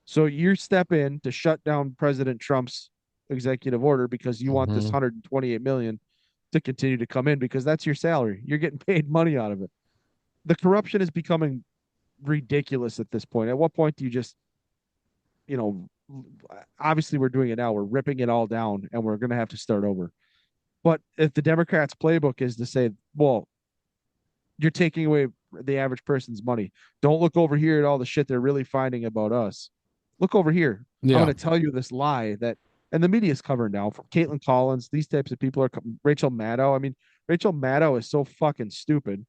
So you step in to shut down President Trump's executive order because you want this Mm-hmm. 128 million to continue to come in because that's your salary. You're getting paid money out of it. The corruption is becoming ridiculous at this point. At what point do you just, you know, obviously we're doing it now. We're ripping it all down and we're going to have to start over. But if the Democrats' playbook is to say, well, you're taking away the average person's money, don't look over here at all the shit they're really finding about us. Look over here. I'm Yeah. going to tell you this lie that, and the media is covering now from Caitlin Collins. These types of people are Rachel Maddow. I mean, Rachel Maddow is so fucking stupid.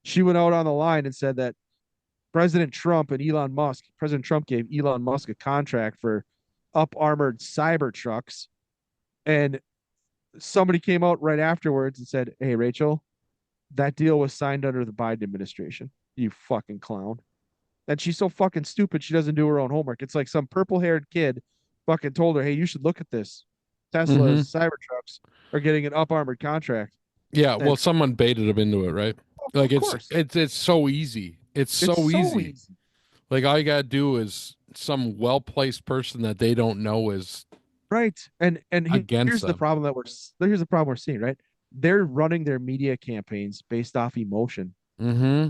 She went out on the line and said that President Trump gave Elon Musk a contract for up armored cyber trucks. And somebody came out right afterwards and said, "Hey, Rachel, that deal was signed under the Biden administration. You fucking clown." And she's so fucking stupid, she doesn't do her own homework. It's like some purple haired kid fucking told her, "Hey, you should look at this. Tesla's Mm-hmm. Cybertrucks are getting an up armored contract." Yeah. Well, And someone baited him into it, right? Like of course, it's so easy. It's it's so so easy. easy. Like all you gotta do is some well placed person that they don't know is Right. And against here's the them. problem that we're seeing, right? They're running their media campaigns based off emotion, Mm-hmm.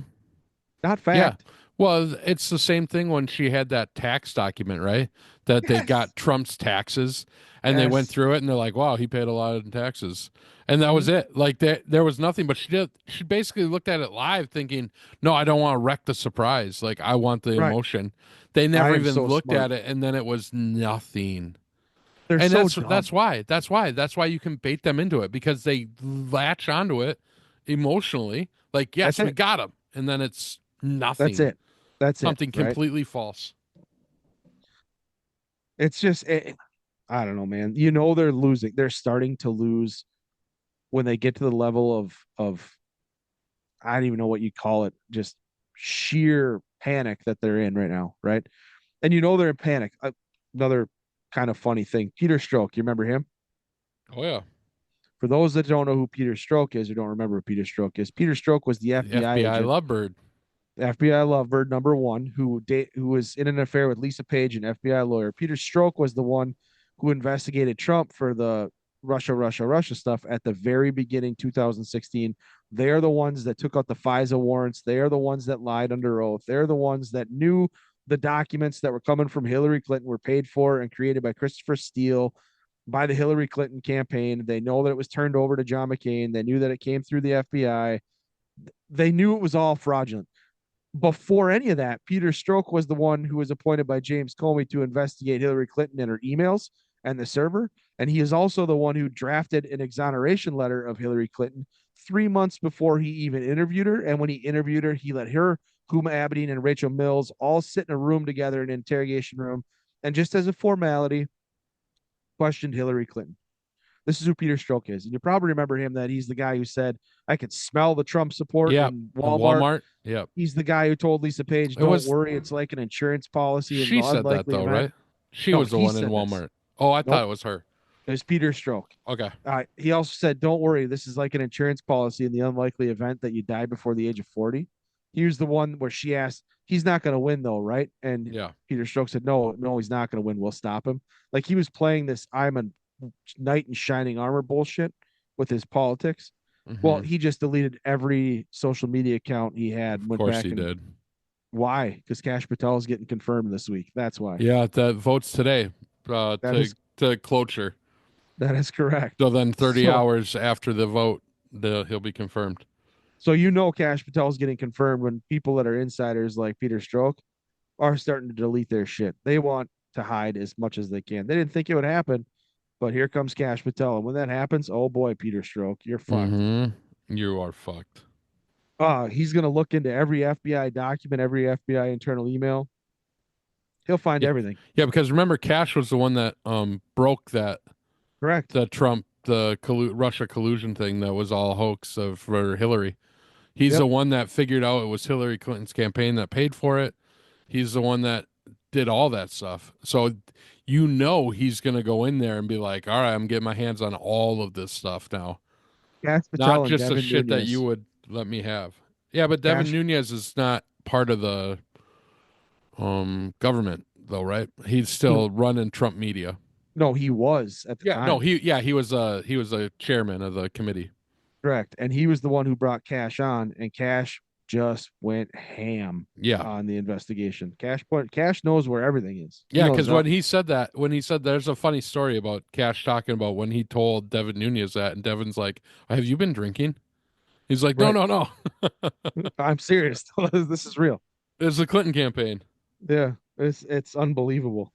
not Yeah. fact. Well, it's the same thing when she had that tax document, right? That they Yes. got Trump's taxes and they went Yes. through it and they're like, wow, he paid a lot in taxes. And that was Mhm. it. Like there was nothing, but she basically looked at it live thinking, no, I don't want to wreck the surprise. Like I want the Right. emotion. They I never am even so looked smart. at it and then it was nothing. They're And so that's dumb. why. That's why you can bait them into it because they latch onto it emotionally. Like, That's yes, we it. got him. And then it's That's nothing. it. That's it. Something Right. completely false. It's just I don't know, man. You know they're losing. They're starting to lose when they get to the level of I don't even know what you call it, just sheer panic that they're in right now, right? And you know they're in panic. Another kind of funny thing, Peter Strzok, you remember him? Oh yeah. For those that don't know who Peter Strzok is or don't remember who Peter Strzok is, Peter Strzok was the The FBI FBI agent, lovebird. FBI lovebird number one, who was in an affair with Lisa Page, an FBI lawyer. Peter Strzok was the one who investigated Trump for the Russia stuff at the very beginning, 2016. They are the ones that took out the FISA warrants. They are the ones that lied under oath. They're the ones that knew the documents that were coming from Hillary Clinton were paid for and created by Christopher Steele by the Hillary Clinton campaign. They know that it was turned over to John McCain. They knew that it came through the FBI. They knew it was all fraudulent. Before any of that, Peter Strzok was the one who was appointed by James Comey to investigate Hillary Clinton and her emails and the server. And he is also the one who drafted an exoneration letter of Hillary Clinton 3 months before he even interviewed her. And when he interviewed her, he let her, Huma Abedin, and Rachel Mills all sit in a room together in an interrogation room. And just as a formality, questioned Hillary Clinton. This is who Peter Strzok is. And you probably remember him that he's the guy who said, "I could smell the Trump support Yep. in In Walmart." Walmart. Yep. He's the guy who told Lisa Page, It "Don't was worry, it's like an insurance policy in the she said that unlikely though, event." right? She No, was the he one in said this. Walmart. Oh, I thought Nope, it was her. it was Peter Strzok. Okay. He also said, "Don't worry, this is like an insurance policy in the unlikely event that you die before the age of 40." Here's the one where she asked, "He's not going to win though, right?" And Yeah. Peter Strzok said, "No, no, he's not going to win. We'll stop him." Like he was playing this "I'm a knight in shining armor" bullshit with his politics. Well, Hmm. he just deleted every social media account he had and Of went course back he and did. why? Because Cash Patel is getting confirmed this week. That's why. Yeah, that votes today That is to cloture. that is correct. So then 30 So hours after the vote, he'll be confirmed. so you know Cash Patel is getting confirmed when people that are insiders like Peter Strzok are starting to delete their shit. They want to hide as much as they can. They didn't think it would happen, but here comes Cash Patel. And when that happens, oh boy, Peter Strzok, you're fucked. Hmm. You are fucked. He's going to look into every FBI document, every FBI internal email. He'll find Yeah, everything. yeah. Because remember, Cash was the one that broke Correct. the Trump Russia collusion thing that was all a hoax of for Hillary. He's the Yep. one that figured out it was Hillary Clinton's campaign that paid for it. He's the one that did all that stuff. So you know he's going to go in there and be like, "All right, I'm getting my hands on all of this stuff now, Cash not Patel and just the Devin shit that you Nunez. would let me have." Yeah, but Devin Cash, Nunes is not part of the government though, right? He's he, still running Trump media. no, he was at the Yeah, no, time. he was a chairman of the committee. Correct. And he was the one who brought Cash on, and Cash just went ham Yeah. on the investigation. Cash knows where everything is. He Yeah, knows because when nothing. he said that, when he said there's a funny story about Cash talking about when he told Devin Nunes that, and Devin's like, "Have you been drinking?" He's like, "No, Right. no, no. I'm serious. This is real. It's the Clinton campaign." Yeah. It's unbelievable.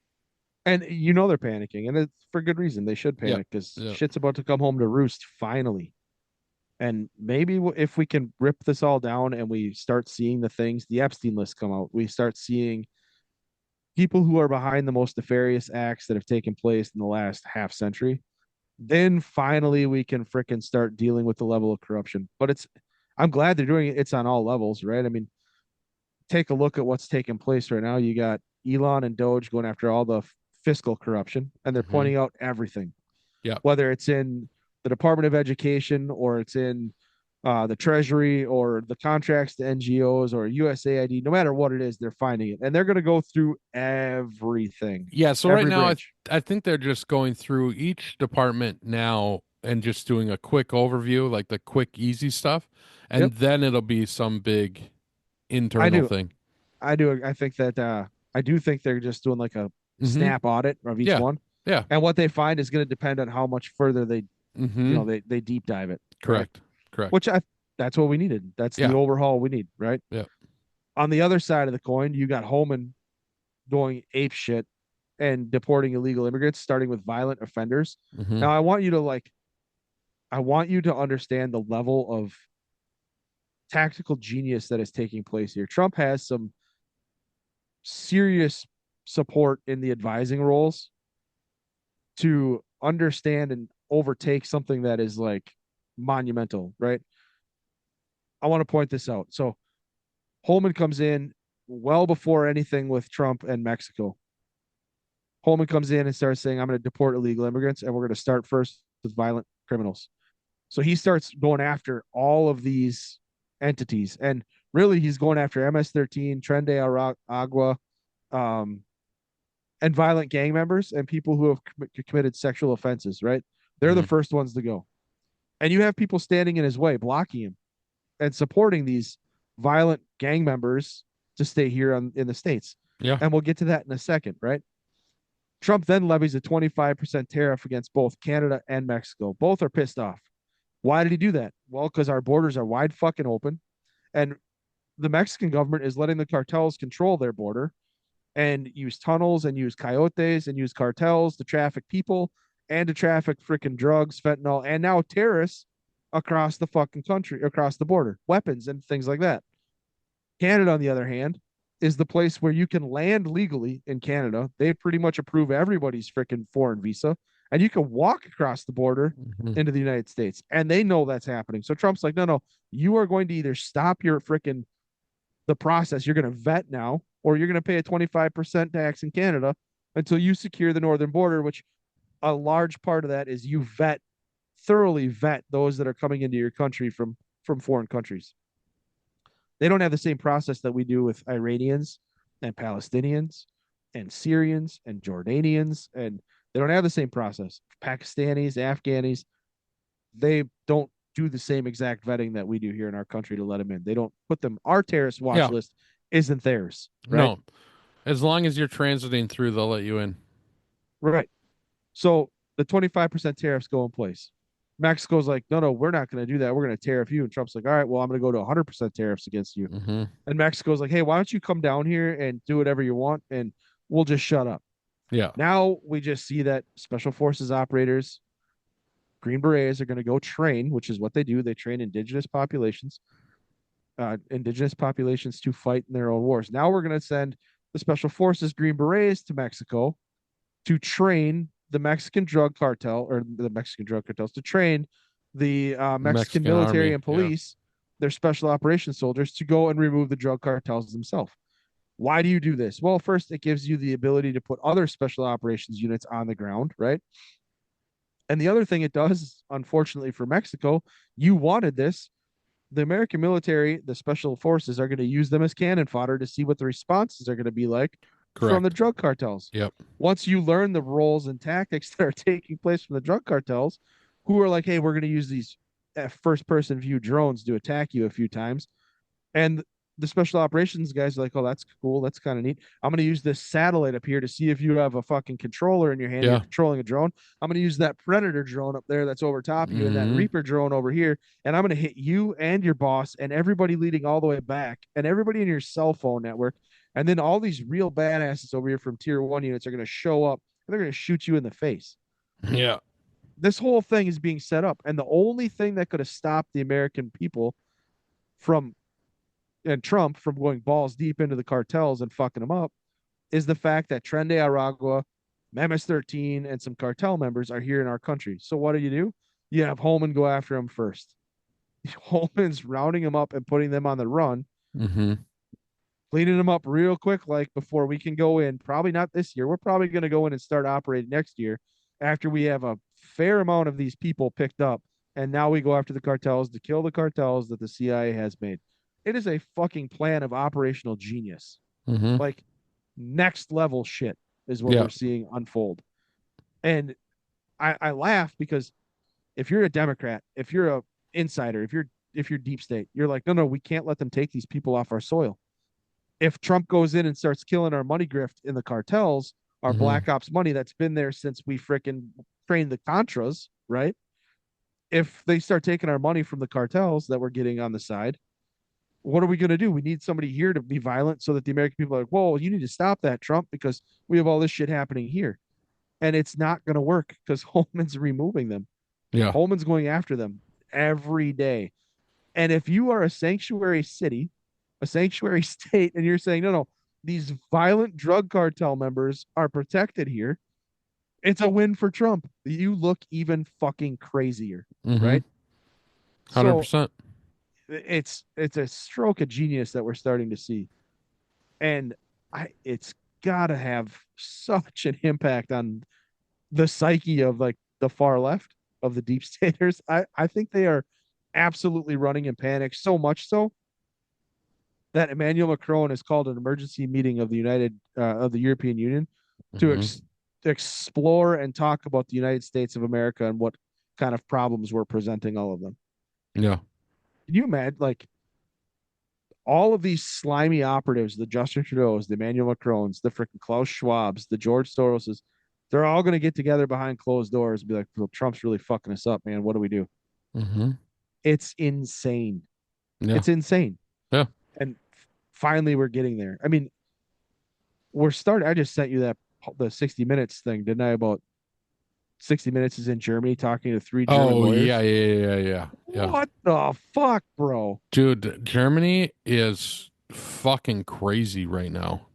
And you know they're panicking, and it's for good reason. They should Yep, panic because yep. shit's about to come home to roost finally. And maybe if we can rip this all down and we start seeing the things, the Epstein list come out, we start seeing people who are behind the most nefarious acts that have taken place in the last half century, then finally we can fricking start dealing with the level of corruption. But I'm glad they're doing it. It's on all levels, right? I mean, take a look at what's taking place right now. You got Elon and Doge going after all the fiscal corruption, and they're Hmm. pointing out everything, Yep. whether it's in the Department of Education or it's in the Treasury or the contracts to NGOs or USAID. No matter what it is, they're finding it, and they're going to go through everything, Yeah. So right every now, branch. I think they're just going through each department now and just doing a quick overview, like the quick, easy stuff, Yep, and then it'll be some big I internal do. thing. I do. I think that I do think they're just doing like a Hmm. snap audit of each Yeah. one, Yeah. and what they find is going to depend on how much further Hmm. they deep dive it, right? Correct. Correct. Which I That's what we needed. That's the Yeah. overhaul we need, right? Yeah. On the other side of the coin, you got Holman going ape shit and deporting illegal immigrants, starting with violent offenders. Hmm. Now, I want you to understand the level of tactical genius that is taking place here. Trump has some serious support in the advising roles to understand and overtake something that is like monumental, right? I want to point this out. So Holman comes in well before anything with Trump and Mexico. Holman comes in and starts saying, I'm going to deport illegal immigrants, and we're going to start first with violent criminals. So he starts going after all of these entities. And really, he's going after MS-13, Tren de Agua, um, and violent gang members and people who have committed sexual offenses, right? They're the Hmm. first ones to go. And you have people standing in his way, blocking him and supporting these violent gang members to stay here in the States. Yeah. And we'll get to that in a second, right? Trump then levies a 25% tariff against both Canada and Mexico. Both are pissed off. Why did he do that? Well, because our borders are wide fucking open, and the Mexican government is letting the cartels control their border and use tunnels and use coyotes and use cartels to traffic people and to traffic freaking drugs, fentanyl, and now terrorists across the fucking country, across the border, weapons and things like that. Canada, on the other hand, is the place where you can land legally in Canada. They pretty much approve everybody's freaking foreign visa, and you can walk across the border Hmm. into the United States, and they know that's happening. So Trump's like, no, no, you are going to either stop your freaking the process. You're going to vet now, or you're going to pay a 25% tax in Canada until you secure the northern border, which a large part of that is you thoroughly vet those that are coming into your country from foreign countries. They don't have the same process that we do with Iranians and Palestinians and Syrians and Jordanians, and they don't have the same process. Pakistanis, Afghanis, they don't do the same exact vetting that we do here in our country to let them in. They don't put them. Our terrorist watch Yeah. list isn't theirs, right? No. As long as you're transiting through, they'll let you in. Right. So the 25% tariffs go in place. Mexico's like, no, no, we're not going to do that. We're going to tariff you. And Trump's like, all right, well, I'm going to go to 100% tariffs against you. Hmm. And Mexico's like, hey, why don't you come down here and do whatever you want and we'll just shut up. Yeah. Now we just see that special forces operators, Green Berets, are going to go train, which is what they do. They train indigenous populations to fight in their own wars. Now we're going to send the special forces Green Berets to Mexico to train the Mexican drug cartel or the Mexican drug cartels to train the Mexican Mexican military army. and Yeah. police, their special operations soldiers, to go and remove the drug cartels themselves. Why do you do this? Well, first, it gives you the ability to put other special operations units on the ground, right? And the other thing it does, unfortunately for Mexico, you wanted this. The American military, the special forces, are going to use them as cannon fodder to see what the responses are going to be like from the Correct. drug cartels. Yep. Once you learn the roles and tactics that are taking place from the drug cartels, who are like, hey, we're going to use these first person view drones to attack you a few times, and the special operations guys are like, oh, that's cool. That's kind of neat. I'm going to use this satellite up here to see if you have a fucking controller in your hand. You're Yeah. controlling a drone. I'm going to use that Predator drone up there that's over top of you and that Hmm. Reaper drone over here. And I'm going to hit you and your boss and everybody leading all the way back and everybody in your cell phone network. And then all these real badasses over here from tier one units are going to show up and they're going to shoot you in the face. Yeah. This whole thing is being set up. And the only thing that could have stopped the American people from and Trump from going balls deep into the cartels and fucking them up is the fact that Tren de Aragua, Memes 13, and some cartel members are here in our country. So what do? You have Holman go after them first. Holman's rounding them up and putting them on the run, Hmm. cleaning them up real quick, like before we can go in. Probably not this year. We're probably going to go in and start operating next year after we have a fair amount of these people picked up. And now we go after the cartels to kill the cartels that the CIA has made. It is a fucking plan of operational genius. Hmm. Like next level shit is what Yeah. we're seeing unfold. And I laugh because if you're a Democrat, if you're a insider, if you're deep state, you're like, no, no, we can't let them take these people off our soil. If Trump goes in and starts killing our money grift in the cartels, our Hmm. black ops money that's been there since we freaking trained the Contras, right? If they start taking our money from the cartels that we're getting on the side, what are we going to do? We need somebody here to be violent so that the American people are like, whoa, you need to stop that, Trump, because we have all this shit happening here. And it's not going to work because Holman's removing them. Yeah. Holman's going after them every day. And if you are a sanctuary city, a sanctuary state, and you're saying, no, no, these violent drug cartel members are protected here, it's a win for Trump. You look even fucking crazier, Hmm. right? So 100%. it's a stroke of genius that we're starting to see. And it's gotta have such an impact on the psyche of like the far left of the deep staters. I think they are absolutely running in panic, so much so that Emmanuel Macron has called an emergency meeting of the European Union to Hmm. explore and talk about the United States of America and what kind of problems we're presenting all of them. Yeah. Can you imagine like all of these slimy operatives, the Justin Trudeau's, the Emmanuel Macrons, the freaking Klaus Schwab's, the George Soros's, they're all going to get together behind closed doors and be like, well, Trump's really fucking us up, man. What do we do? Hmm. It's insane. Yeah. It's insane. Yeah. And finally, we're getting there. I mean, we're starting. I just sent you the 60 Minutes thing, didn't I? About 60 Minutes is in Germany talking to three German Oh, yeah, lawyers. yeah, yeah, yeah. Yeah. What the fuck, bro? Dude, Germany is fucking crazy right now.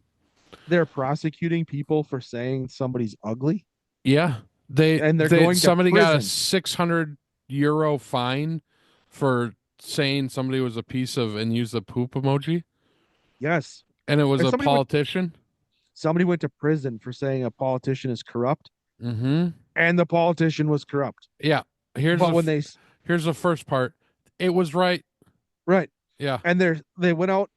They're prosecuting people for saying somebody's ugly Yeah. and they're They going to somebody got a prison. 600 euro fine for saying somebody was a piece of and used the poop emoji, Yes. and it was And a politician. somebody went to prison for saying a politician is corrupt Mm-hmm. and the politician was corrupt. Yeah. Here's But the when f- they here's the first part. It was right. right, Yeah. and they went out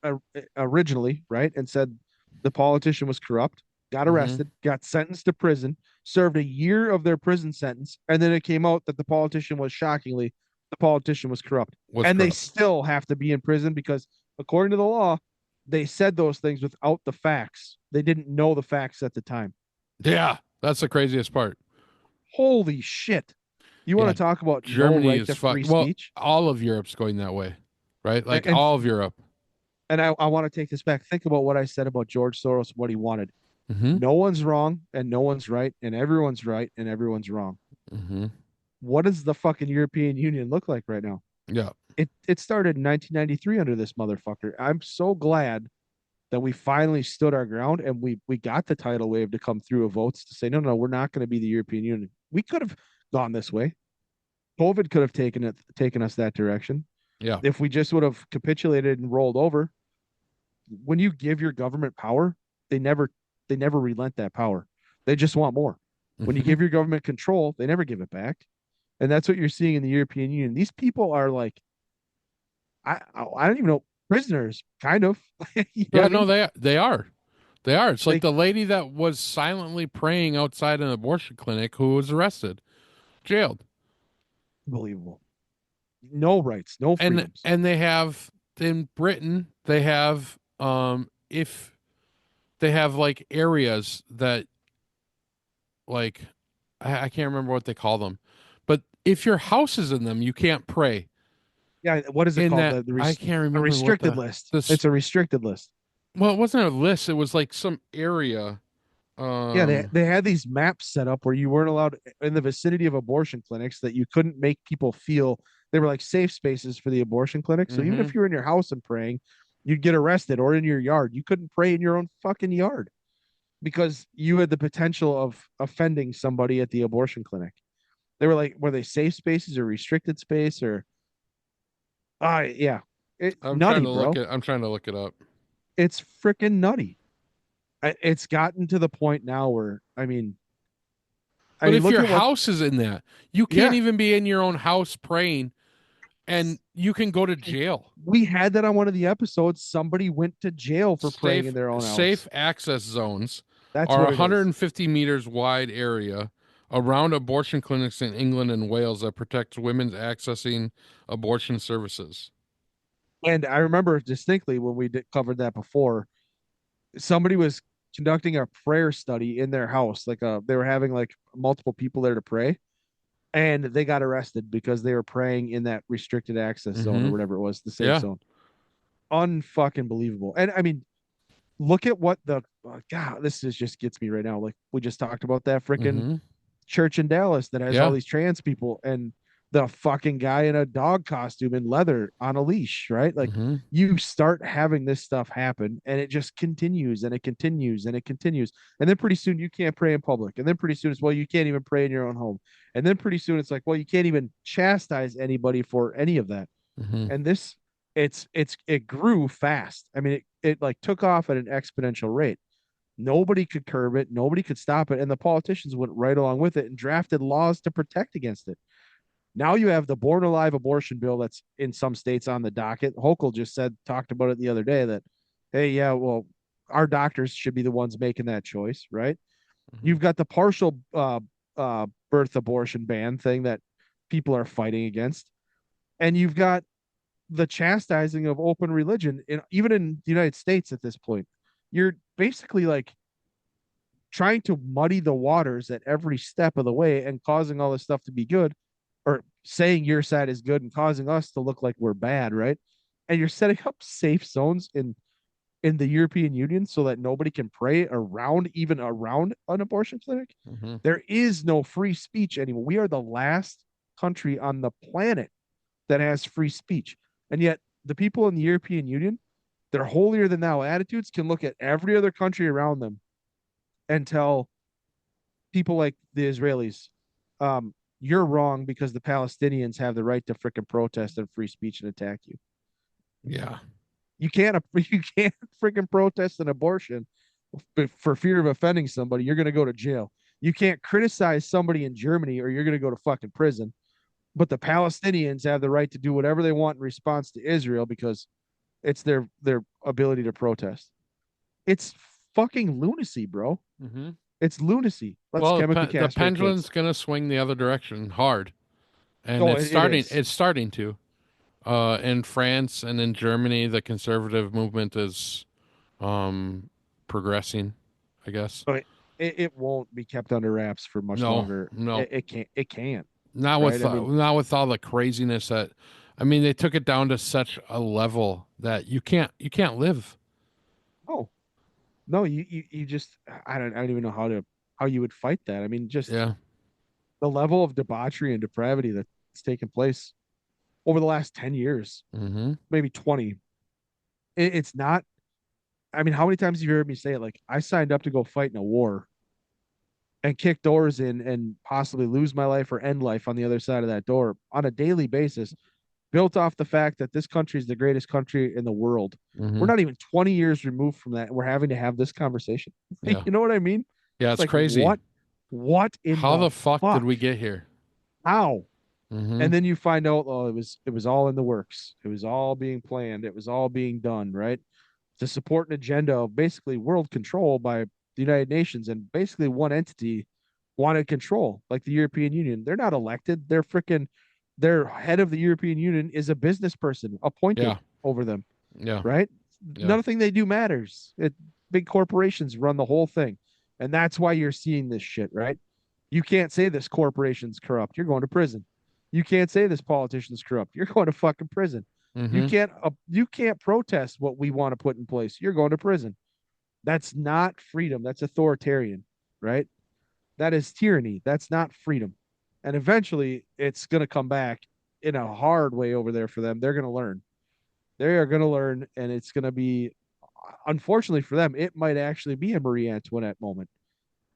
originally, right, and said the politician was corrupt, got Mm-hmm. arrested, got sentenced to prison, served a year of their prison sentence, and then it came out that the politician was shockingly the politician was corrupt. Was And they corrupt. still have to be in prison because, according to the law, they said those things without the facts. They didn't know the facts at the time. Yeah, that's the craziest part. Holy shit. You want Yeah, to talk about no Germany right is to fucked. free Well, speech? all of Europe's going that way, right? And, Like and all of Europe. I want to take this back. Think about what I said about George Soros, what he wanted. Hmm. No one's wrong and no one's right, and everyone's right and everyone's wrong. Hmm. What does the fucking European Union look like right now? Yeah. It started in 1993 under this motherfucker. I'm so glad that we finally stood our ground and we got the tidal wave to come through of votes to say no, we're not going to be the European Union. We could have gone this way. COVID could have taken us that direction. Yeah. If we just would have capitulated and rolled over. When you give your government power, they never they never relent that power. They just want more. When you Hmm. give your government control, they never give it back. And that's what you're seeing in the European Union. These people are like I don't even know, prisoners, kind of. You know what Yeah, I no, mean? they are. They are. It's like They the lady that was silently praying outside an abortion clinic who was arrested, jailed. Unbelievable. No rights, no And freedoms. they have in Britain, they have if they have like areas that like I can't remember what they call them. But if your house is in them, you can't pray. Yeah, what is it In called? that I can't A remember what restricted the list. this It's a restricted list. well, it wasn't a list, it was like some area. Yeah, Um they had these maps set up where you weren't allowed in the vicinity of abortion clinics, that you couldn't make people feel they were like safe spaces for the abortion clinic. So even mhm. if you were in your house and praying, you'd get arrested, or in your yard. You couldn't pray in your own fucking yard because you had the potential of offending somebody at the abortion clinic. They were like, were they safe spaces or restricted space or yeah. Nutty, bro. I'm trying to look it up. It's freaking nutty. It's gotten to the point now where But if look your at what. house is in that, you can't Yeah, even be in your own house praying and you can go to jail. we had that on one of the episodes. Somebody went to jail for praying in their own Safe house. access zones That's are what a it is. 150 meters wide area around abortion clinics in England and Wales that protects women's accessing abortion services. And I remember distinctly when covered that before. Somebody was conducting a prayer study in their house. They were having like multiple people there to pray, and they got arrested because they were praying in that restricted access zone or Mm-hmm. whatever it was, the safe Yeah. zone. Unfucking believable. And look at what the God. This is just gets me right now. Like we just talked about that freaking Mm-hmm. church in Dallas that has all Yeah. these trans people and the fucking guy in a dog costume and leather on a leash, right? Like Mm-hmm. you start having this stuff happen and it just continues and it continues and it continues. And then pretty soon you can't pray in public. And then pretty soon it's, well, you can't even pray in your own home. And then pretty soon it's like, well, you can't even chastise anybody for any of that. Mm-hmm. And it grew fast. It like took off at an exponential rate. Nobody could curb it. Nobody could stop it. And the politicians went right along with it and drafted laws to protect against it. Now you have the born alive abortion bill that's in some states on the docket. Hochul just talked about it the other day that, hey, yeah, well, our doctors should be the ones making that choice, right? Mm-hmm. You've got the partial birth abortion ban thing that people are fighting against. And you've got the chastising of open religion, even in the United States at this point. You're basically like trying to muddy the waters at every step of the way and causing all this stuff to be good, or saying your side is good and causing us to look like we're bad, right? And you're setting up safe zones in the European Union so that nobody can pray around, even around an abortion clinic. Mm-hmm. There is no free speech anymore. We are the last country on the planet that has free speech. And yet the people in the European Union, their holier than thou attitudes can look at every other country around them and tell people like the Israelis, you're wrong because the Palestinians have the right to frickin' protest and free speech and attack you. Yeah. You can't freaking protest an abortion for fear of offending somebody. You're gonna go to jail. You can't criticize somebody in Germany or you're gonna go to fucking prison. But the Palestinians have the right to do whatever they want in response to Israel because it's their ability to protest. It's fucking lunacy, bro. Mm-hmm. It's lunacy. Let's Well, chemically the castrate kids. pendulum's gonna swing the other direction hard. and Oh, it's it starting. is. It's starting to. In France and in Germany, the conservative movement is um progressing, I guess. But it won't be kept under wraps for much No, longer. no, It can't. It can't. not Right. with I mean, not with all the craziness that. I mean, they took it down to such a level that you can't live. no, no. You just. I don't even know how you would fight that. I mean, just Yeah. the level of debauchery and depravity that's taken place over the last 10 years, Mm-hmm. maybe 20. It's not. I mean, how many times have you heard me say it? Like, I signed up to go fight in a war and kick doors in and possibly lose my life or end life on the other side of that door on a daily basis, built off the fact that this country is the greatest country in the world. We're Mm-hmm. not even 20 years removed from that. We're having to have this conversation. Yeah. You know what I mean? Yeah. It's It's like, crazy. what in How the the fuck did fuck? we get here? How? Mm-hmm. And then you find out, oh, it was all in the works. It was all being planned. It was all being done, right? To support an agenda of basically world control by the United Nations, and basically one entity wanted control, like the European Union. They're not elected. They're freaking their head of the European Union is a business person appointed Yeah. over them, Yeah. right? Yeah. Nothing they do matters. Big corporations run the whole thing. And that's why you're seeing this shit, right? You can't say this corporation's corrupt. You're going to prison. You can't say this politician's corrupt. You're going to fucking prison. You Mm-hmm. can't uh, you can't protest what we want to put in place. You're going to prison. That's not freedom. That's authoritarian, right? That is tyranny. That's not freedom. And eventually it's going to come back in a hard way over there for them. They're going to learn. They are going to learn, and it's going to be, unfortunately for them, it might actually be a Marie Antoinette moment.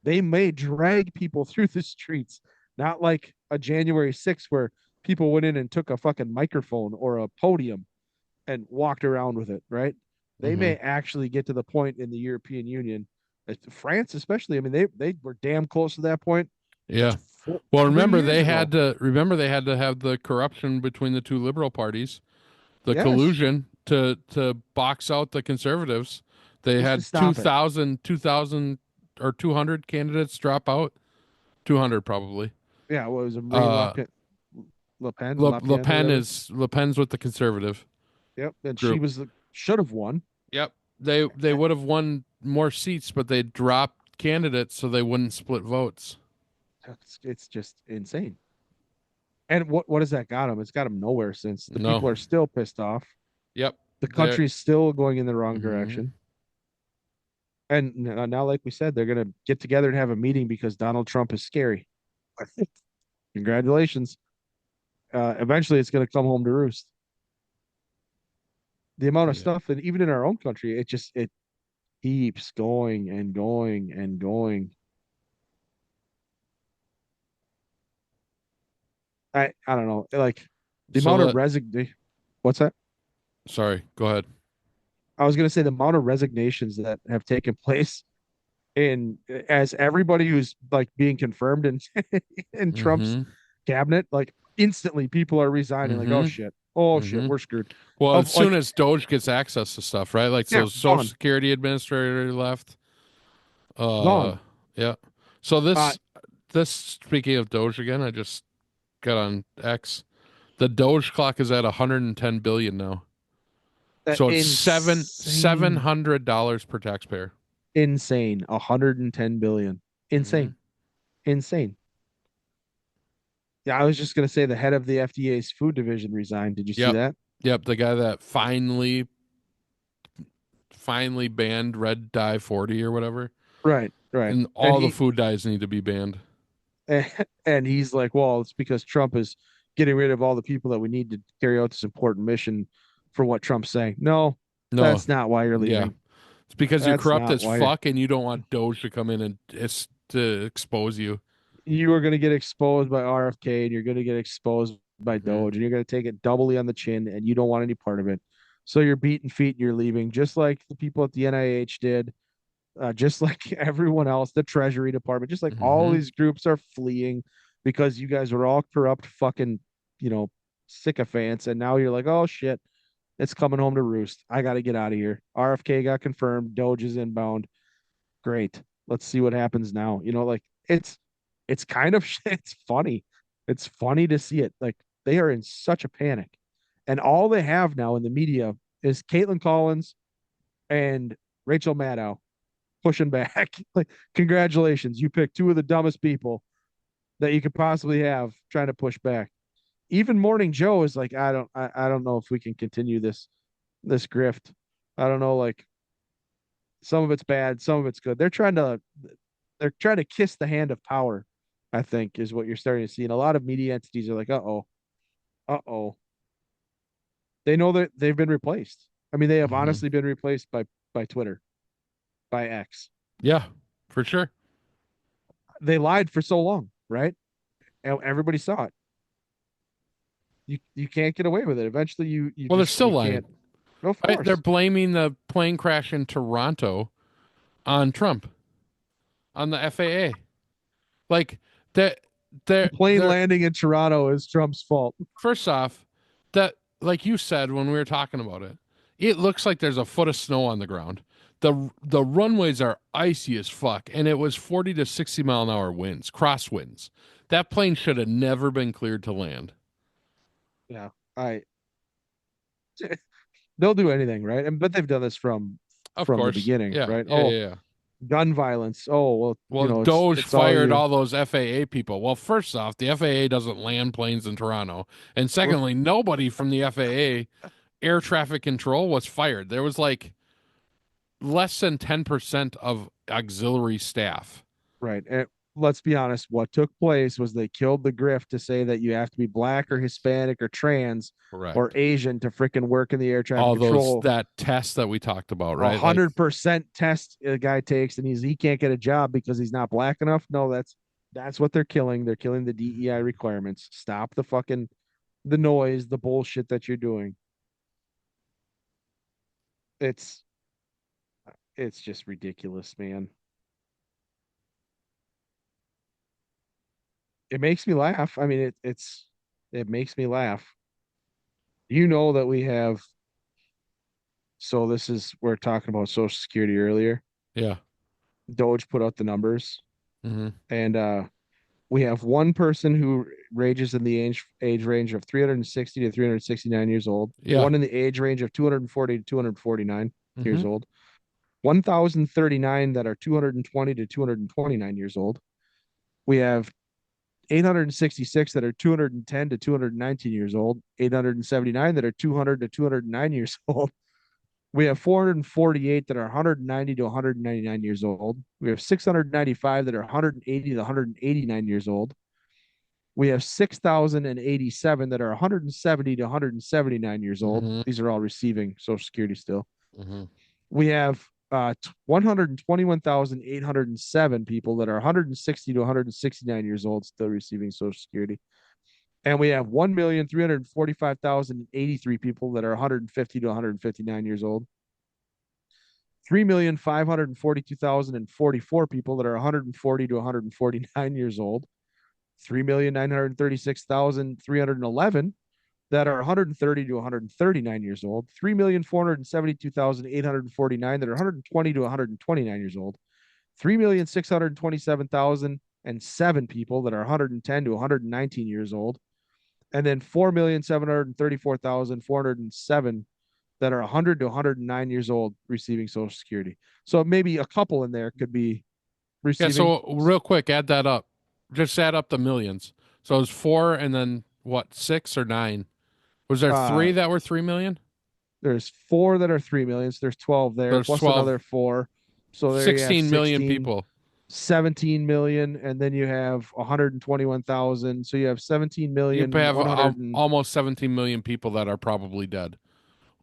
They may drag people through the streets, not like a January 6th where people went in and took a fucking microphone or a podium and walked around with it, right? They Mm-hmm. may actually get to the point in the European Union, France especially. I mean, they were damn close to that point Yeah. four, Well, 3 years ago. remember they had to have the corruption between the two liberal parties, the Yes, collusion to box out the conservatives. They just to had stop it. 2,000 or 200 candidates drop out. 200 probably. Yeah, what was it, Marine Le Uh, Pen, or whatever. Le Pen's with the conservative Yep, and she group. was should have won. Yep. They Eh, would have won more seats, but they dropped candidates so they wouldn't split votes. it's just insane. And what has that got them? It's got them nowhere since the No. people are still pissed off. Yep. The They're country's still going in the wrong hmm direction. And now, like we said, they're going to get together and have a meeting because Donald Trump is scary. Congratulations. Eventually, it's going to come home to roost. The amount of Yeah. stuff, and even in our own country, it keeps going and going and going. I don't know, like the So amount of that resignation. What's that? sorry, go ahead. I was going to say the amount of resignations that have taken place in as everybody who's like being confirmed in in Trump's Mm-hmm. cabinet, like instantly people are resigning. Like, Mm-hmm. oh shit, Mm-hmm. we're screwed. Well, as Of soon like, as Doge gets access to stuff, right? Like yeah, so Social gone, Security Administrator left. Uh gone. yeah. So Uh, this speaking of Doge again, I just got on X. The Doge clock is at 110 billion now. that So it's insane, $700 per taxpayer. insane. 110 billion, Mm-hmm. insane, insane. Yeah, I was just gonna say the head of the FDA's food division resigned. Did you see Yep. that? Yep, the guy that finally banned red dye 40 or whatever. Right, right. And And all the he food dyes need to be banned. and he's like, well, it's because Trump is getting rid of all the people that we need to carry out this important mission for what Trump's saying. No, No, that's not why you're yeah. leaving. It's because you're That's corrupt not as why fuck and you don't want Doge to come in and it's to expose you. you are going to get exposed by RFK and you're going to get exposed by Hmm. Doge and you're going to take it doubly on the chin and you don't want any part of it. So you're beating feet and you're leaving, just like the people at the NIH did, just like everyone else, the Treasury Department, just like all Hmm. these groups are fleeing because you guys were all corrupt, fucking, you know, sycophants. And now you're like, oh shit, it's coming home to roost. I got to get out of here. RFK got confirmed. Doge is inbound. Great. Let's see what happens now. Like it's kind of it's funny. It's funny to see it. Like they are in such a panic. And all they have now in the media is Caitlin Collins and Rachel Maddow pushing back. Like, congratulations, you picked two of the dumbest people that you could possibly have trying to push back. Even Morning Joe is like, I don't know if we can continue this grift. I don't know, like some of it's bad, some of it's good. They're trying to kiss the hand of power, I think, is what you're starting to see. And a lot of media entities are like, uh oh. They know that they've been replaced. I mean, they have Hmm. honestly been replaced by Twitter, by X. Yeah, for sure. They lied for so long, right? And everybody saw it. You can't get away with it. Eventually, you Well, they're just still you lying. can't. Of Right? They're course, blaming the plane crash in Toronto on Trump, on the FAA. Like that the they're plane they're landing in Toronto is Trump's fault. first off, that like you said when we were talking about it, it looks like there's a foot of snow on the ground. The runways are icy as fuck, and it was 40 to 60 mile an hour winds, crosswinds. That plane should have never been cleared to land. Yeah, I they'll do anything, right? And but they've done this Of from the course. beginning, Yeah, right? yeah, Oh, yeah, yeah. gun violence. Oh, well, Well, Doge it's all fired you. all those FAA people. Well, first off, the FAA doesn't land planes in Toronto. And secondly, nobody from the FAA air traffic control was fired. There was like less than 10% of auxiliary staff. Right. And let's be honest, what took place was they killed the grift to say that you have to be black or Hispanic or trans or Correct. Asian to freaking work in the air traffic All those, control. that test that we talked about, A right? Like, 100% test a guy takes and he can't get a job because he's not black enough. No, that's what they're killing. They're killing the DEI requirements. Stop the noise, the bullshit that you're doing. It's it's just ridiculous, man. It makes me laugh. I mean, it makes me laugh. You know that we have. So this is we're talking about Social Security earlier. yeah. Doge put out the numbers, Hmm. and we have one person who ranges in the age range of 360 to 369 years old. Yeah. One in the age range of 240 to 249 Hmm. years old. 1,039 that are 220 to 229 years old. We have 866 that are 210 to 219 years old, 879 that are 200 to 209 years old. We have 448 that are 190 to 199 years old. We have 695 that are 180 to 189 years old. We have 6,087 that are 170 to 179 years old. Hmm. These are all receiving Social Security still. Hmm. We have 121,807 people that are 160 to 169 years old still receiving Social Security. And we have 1,345,083 people that are 150 to 159 years old. 3,542,044 people that are 140 to 149 years old. 3,936,311 that are 130 to 139 years old. 3,472,849 that are 120 to 129 years old. 3,627,007 people that are 110 to 119 years old. And then 4,734,407 that are 100 to 109 years old receiving Social Security. So maybe a couple in there could be Yeah. receiving. So, real quick, add that up. Just add up the millions. So, it was four and then what, six or nine? Was there Uh, three that were 3 million? there's four that are 3 million. So there's 12 there, There's plus 12, another four. So there you have 16 million 16, people. 17 million, and then you have 121,000. So you have 17 You million have 100 and almost 17 million people that are probably dead.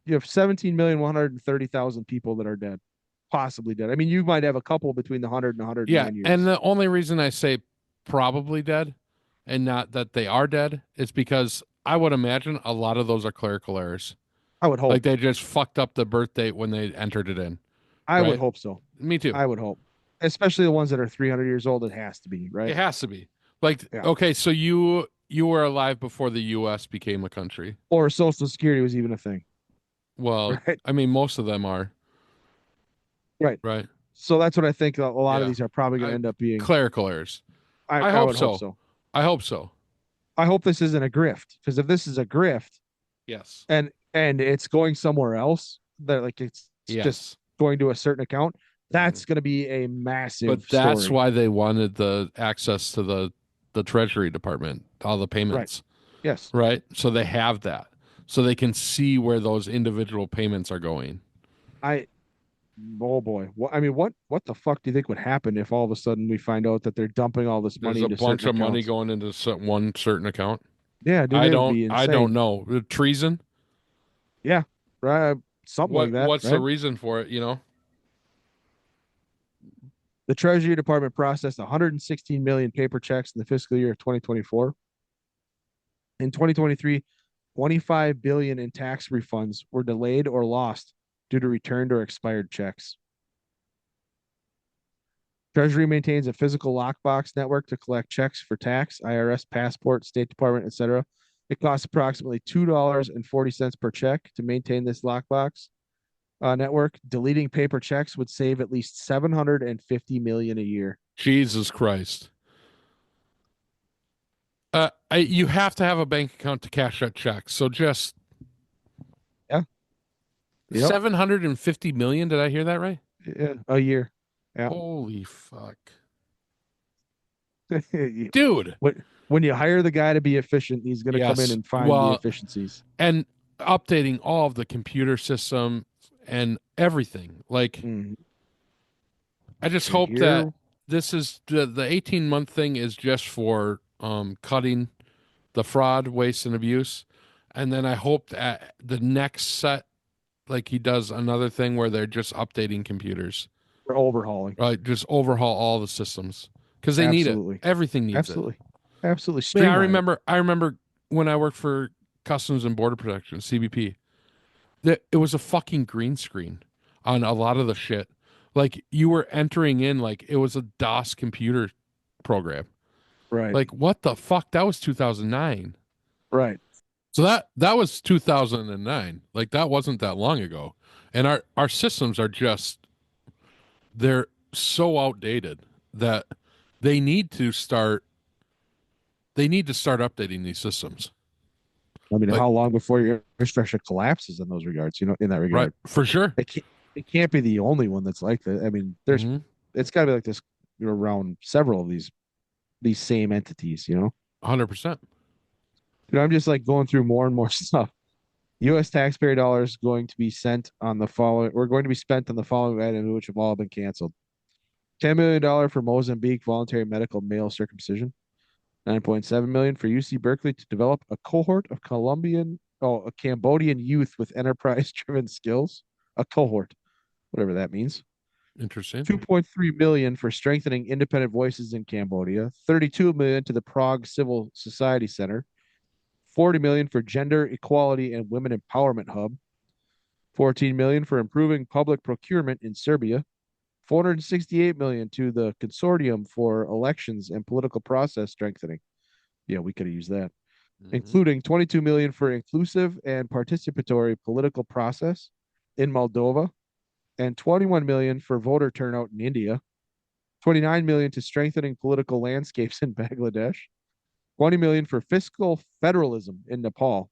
you have 17,130,000 people that are dead, possibly dead. I mean, you might have a couple between the 100 and Yeah, 109 and years. the only reason I say probably dead and not that they are dead is because I would imagine a lot of those are clerical errors. I would Like hope. they just fucked up the birth date when they entered it in, I would right? hope so. Me too. I would hope, especially the ones that are 300 years old. It has to be right. It has to be. Like, Yeah. okay, so you were alive before the US became a country. Or Social Security was even a thing, Well, right? I mean most of them are, Right. right? So that's what I think. A lot of Yeah. these are probably going to I, end up being. clerical errors. I I hope would hope so. so. I hope so. I hope this isn't a grift, because if this is a grift Yes. and it's going somewhere else, that like it's just Yes. going to a certain account, Mhm. that's going to be a massive But that's story. why they wanted the access to the Treasury Department, all the Right. payments, Yes. right? So they have that. So they can see where those individual payments are going. I Oh boy. What I mean, what the fuck do you think would happen if all of a sudden we find out that they're dumping all this There's money a into bunch certain of money accounts? going into one certain account. Yeah, dude, I it would don't be I don't insane. know. Treason? Yeah. Right. Something like that, What's the right? reason for it, you know? The Treasury Department processed 116 million paper checks in the fiscal year of 2024. In 2023, 25 billion in tax refunds were delayed or lost due to returned or expired checks. Treasury maintains a physical lockbox network to collect checks for tax, IRS, passport, State Department, etc. It costs approximately $2.40 per check to maintain this lockbox network. Deleting paper checks would save at least 750 million a year. Jesus Christ. You have to have a bank account to cash that check. So just Yeah. Yep. 750 million, did I hear that right? Yeah. A year. Yeah. Holy fuck. Dude. when you hire the guy to be efficient, he's going to come in Yes. and find the Well, efficiencies. and updating all of the computer system and everything. Like, Mm. I just And hope that here, this is the 18-month thing is just for cutting the fraud, waste, and abuse. And then I hope that the next set, like he does another thing where they're just updating computers, we're overhauling. right? Just overhaul all the systems because they need it. Absolutely. Everything needs it. Absolutely. Absolutely. I mean, Streamline it. I remember when I worked for Customs and Border Protection, CBP, that it was a fucking green screen on a lot of the shit. Like you were entering in like it was a DOS computer program. Right. Like what the fuck? That was 2009. Right. So that was 2009. Like that wasn't that long ago. And our systems are just they're so outdated that they need to start they need to start updating these systems. I mean, Like how long before your infrastructure collapses in those regards, in that right, regard? for sure. It can't, it can't be the only one that's like that. I mean, Mhm. it's got to be like this around several of these same entities. 100%. I'm just like going through more and more stuff. U.S. taxpayer dollars going to be sent on the following. We're going to be spent on the following items, which have all been canceled. $10 million for Mozambique voluntary medical male circumcision. 9.7 million for UC Berkeley to develop a cohort of a Cambodian youth with enterprise-driven skills. A cohort, whatever that means. Interesting. 2.3 million for strengthening independent voices in Cambodia. 32 million to the Prague Civil Society Center. 40 million for gender equality and women empowerment hub. 14 million for improving public procurement in Serbia. 468 million to the consortium for elections and political process strengthening. Yeah, we could have used that. Mhm. Including 22 million for inclusive and participatory political process in Moldova and 21 million for voter turnout in India. 29 million to strengthening political landscapes in Bangladesh. 20 million for fiscal federalism in Nepal.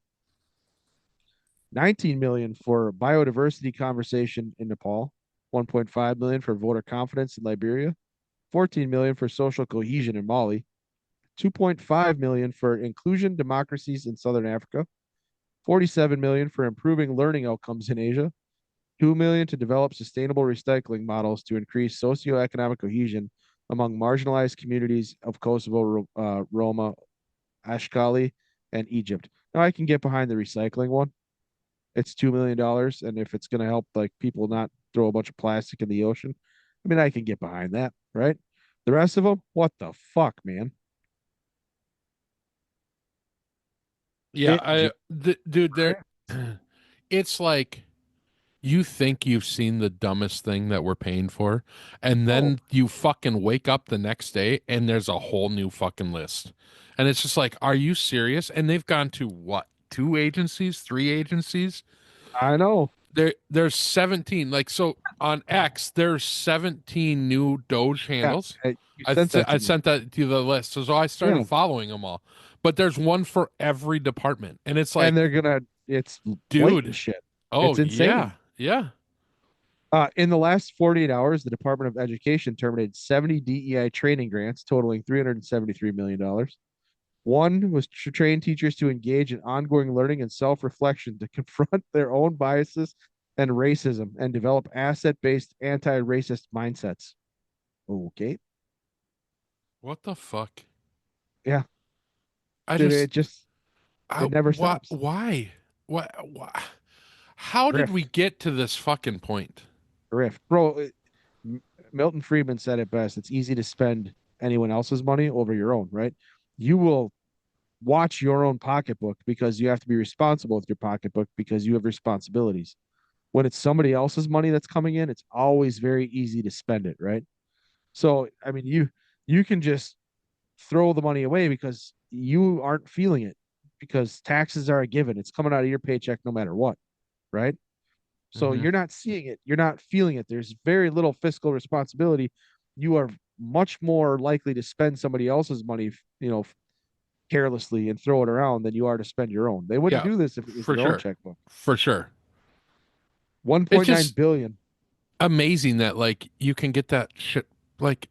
19 million for biodiversity conversation in Nepal. 1.5 million for voter confidence in Liberia. 14 million for social cohesion in Mali. 2.5 million for inclusion democracies in Southern Africa. 47 million for improving learning outcomes in Asia. 2 million to develop sustainable recycling models to increase socioeconomic cohesion among marginalized communities of Kosovo, Roma, Ashkali, and Egypt. Now I can get behind the recycling one. It's $2 million, and if it's going to help like people not throw a bunch of plastic in the ocean, I mean I can get behind that, right? The rest of them, what the fuck, man? Yeah, It just dude, there it's like you think you've seen the dumbest thing that we're paying for, and oh, then you fucking wake up the next day and there's a whole new fucking list. And it's just like, are you serious? And they've gone to what? Two agencies, three agencies? I know. There's 17. Like so on X, there's 17 new Doge Yeah, handles. you sent that I to me. sent that to the list. So I Yeah, started following them all. but there's one for every department. And it's And like, it's blatant dude, shit. oh It's insane. yeah, yeah. In the last 48 hours, the Department of Education terminated 70 DEI training grants totaling $373 million. One was to train teachers to engage in ongoing learning and self reflection to confront their own biases and racism and develop asset based anti racist mindsets. Okay. What the fuck? Yeah. I Dude, just, it never why, stops. why, why? How did we Grift, get to this fucking point? grift. Bro, Milton Friedman said it best. It's easy to spend anyone else's money over your own, right? You will watch your own pocketbook because you have to be responsible with your pocketbook because you have responsibilities. When it's somebody else's money that's coming in, it's always very easy to spend it, right? So, I mean, you can just throw the money away because you aren't feeling it because taxes are a given. It's coming out of your paycheck no matter what, right? So Hmm. you're not seeing it, you're not feeling it. There's very little fiscal responsibility. You are much more likely to spend somebody else's money, you know, carelessly and throw it around than you are to spend your own. They wouldn't Yeah, do this if it was for their own sure. checkbook. For sure. It's 1.9 just billion. amazing that like you can get that shit like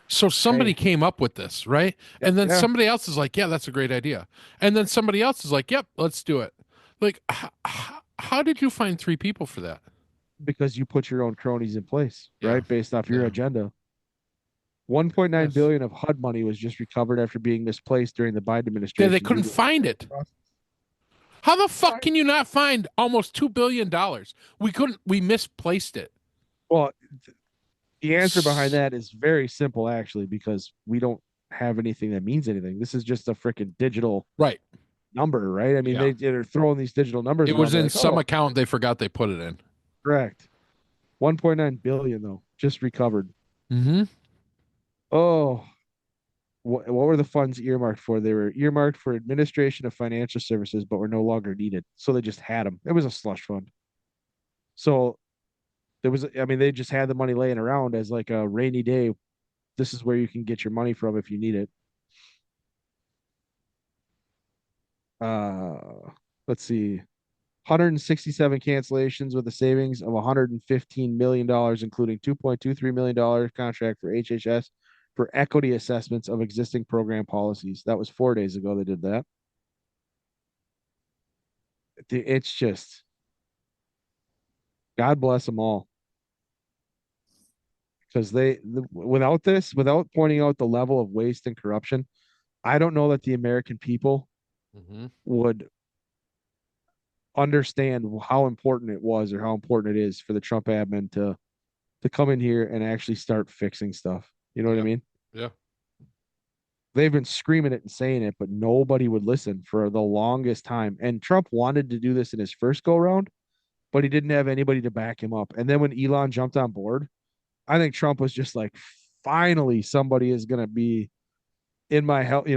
so somebody Hey, came up with this, right? yeah, And then yeah, somebody else is like, yeah, that's a great idea. And then somebody else is like, yep, let's do it. Like how did you find three people for that? because you put your own cronies in place, Yeah. right? Based off your Yeah. agenda. 1.9 Yes. billion of HUD money was just recovered after being misplaced during the Biden Yeah, they administration due couldn't to find it. process. How the fuck can you not find almost $2 billion? We misplaced it. Well, the answer behind S- that is very simple, actually, because we don't have anything that means anything. This is just a freaking digital Right. number, right? I mean, Yeah. they're throwing these digital numbers It around. was They're in like, some oh, account they forgot they put it in. correct. 1.9 billion though, just recovered. Mm-hmm. Oh, what were the funds earmarked for? They were earmarked for administration of financial services, but were no longer needed. So they just had them. It was a slush fund. So there was, I mean, they just had the money laying around as like a rainy day. This is where you can get your money from if you need it. Uh, let's see, 167 cancellations with a savings of $115 million, including $2.23 million contract for HHS for equity assessments of existing program policies. That was 4 days ago. They did that. It's just, God bless them all. Because without this, without pointing out the level of waste and corruption, I don't know that the American people Mm-hmm. would understand how important it was or how important it is for the Trump admin to come in here and actually start fixing stuff. You know what I Yeah. mean? Yeah. They've been screaming it and saying it, but nobody would listen for the longest time. And Trump wanted to do this in his first go round, but he didn't have anybody to back him up. And then when Elon jumped on board, I think Trump was just like, finally, somebody is going to be in my help,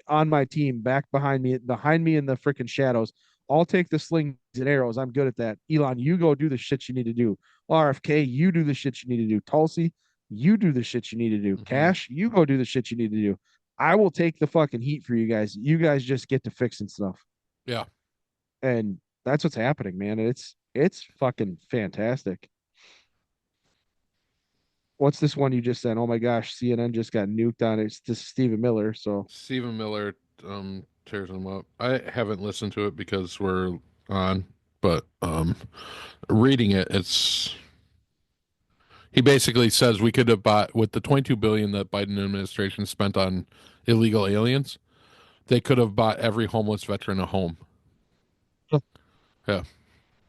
on my team, back behind me in the freaking shadows. I'll take the slings and arrows. I'm good at that. Elon, you go do the shit you need to do. RFK, you do the shit you need to do. Tulsi, you do the shit you need to do. Mm-hmm. Cash, you go do the shit you need to do. I will take the fucking heat for you guys. You guys just get to fixing stuff. Yeah. And that's what's happening, man. It's fucking fantastic. What's this one you just said? Oh my gosh, CNN just got nuked on it. It's just Stephen Miller. So Stephen Miller tears them up. I haven't listened to it because we're on, but reading it, it's he basically says we could have bought with the 22 billion that Biden administration spent on illegal aliens, they could have bought every homeless veteran a home. Yeah.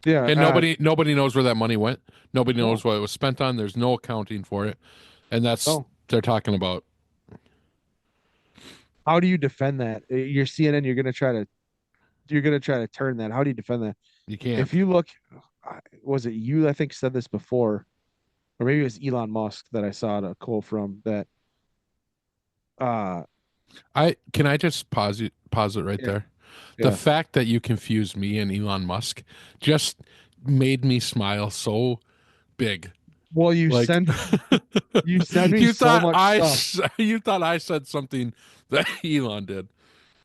yeah, And nobody knows where that money went. Nobody knows no, what it was spent on. There's no accounting for it. And that's no. they're talking about How do you defend that? You're CNN. You're gonna try to turn that. How do you defend that? you If can't. you look, was it you? I think said this before, or maybe it was Elon Musk that I saw a quote from that. Uh, I just pause it right yeah, there. The yeah. fact that you confused me and Elon Musk just made me smile so big. Well, you Like send you send me so much stuff. you thought I said something that Elon did.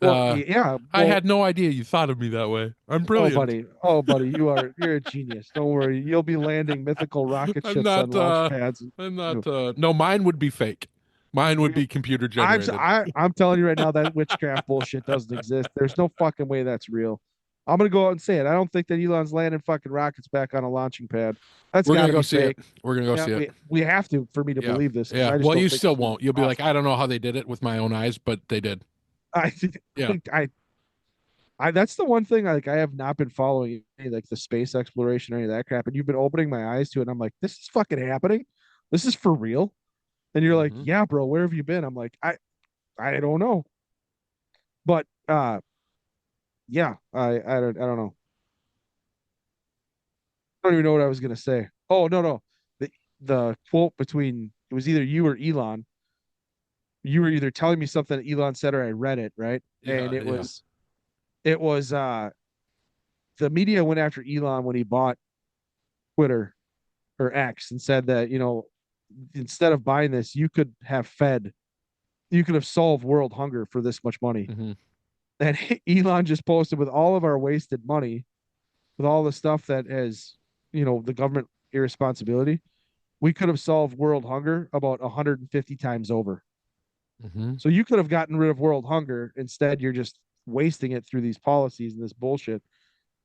Well, Uh, yeah. I Well, had no idea you thought of me that way. I'm oh, brilliant. buddy. Oh, buddy. You're a genius. Don't worry. You'll be landing mythical rocket I'm ships on not. launch pads. I'm not. No, mine would be fake. Mine would You, be computer generated. I'm telling you right now that witchcraft bullshit doesn't exist. There's no fucking way that's real. I'm gonna go out and say it. I don't think that Elon's landing fucking rockets back on a launching pad. That's We're got gonna to go be see it. fake. We're gonna go Yeah, see it. we have to for me to Yeah, believe this because yeah. I just Well, don't you think still it's gonna be won't. You'll be like, possible. I don't know how they did it with my own eyes, but they did. I think Yeah. that's the one thing like I have not been following any, like the space exploration or any of that crap, and you've been opening my eyes to it. And I'm like, this is fucking happening. This is for real. And you're like, Hmm. yeah, bro, where have you been? I'm like, I don't know, but yeah, I don't know. I don't even know what I was gonna say. Oh no, the quote between it was either you or Elon. You were either telling me something that Elon said or I read it, right? And Yeah. Yeah. it was the media went after Elon when he bought Twitter or X and said that, instead of buying this, you could have solved world hunger for this much money. Hmm. And Elon just posted with all of our wasted money, with all the stuff that has, the government irresponsibility, we could have solved world hunger about 150 times over. Hmm. So you could have gotten rid of world hunger. Instead, you're just wasting it through these policies and this bullshit,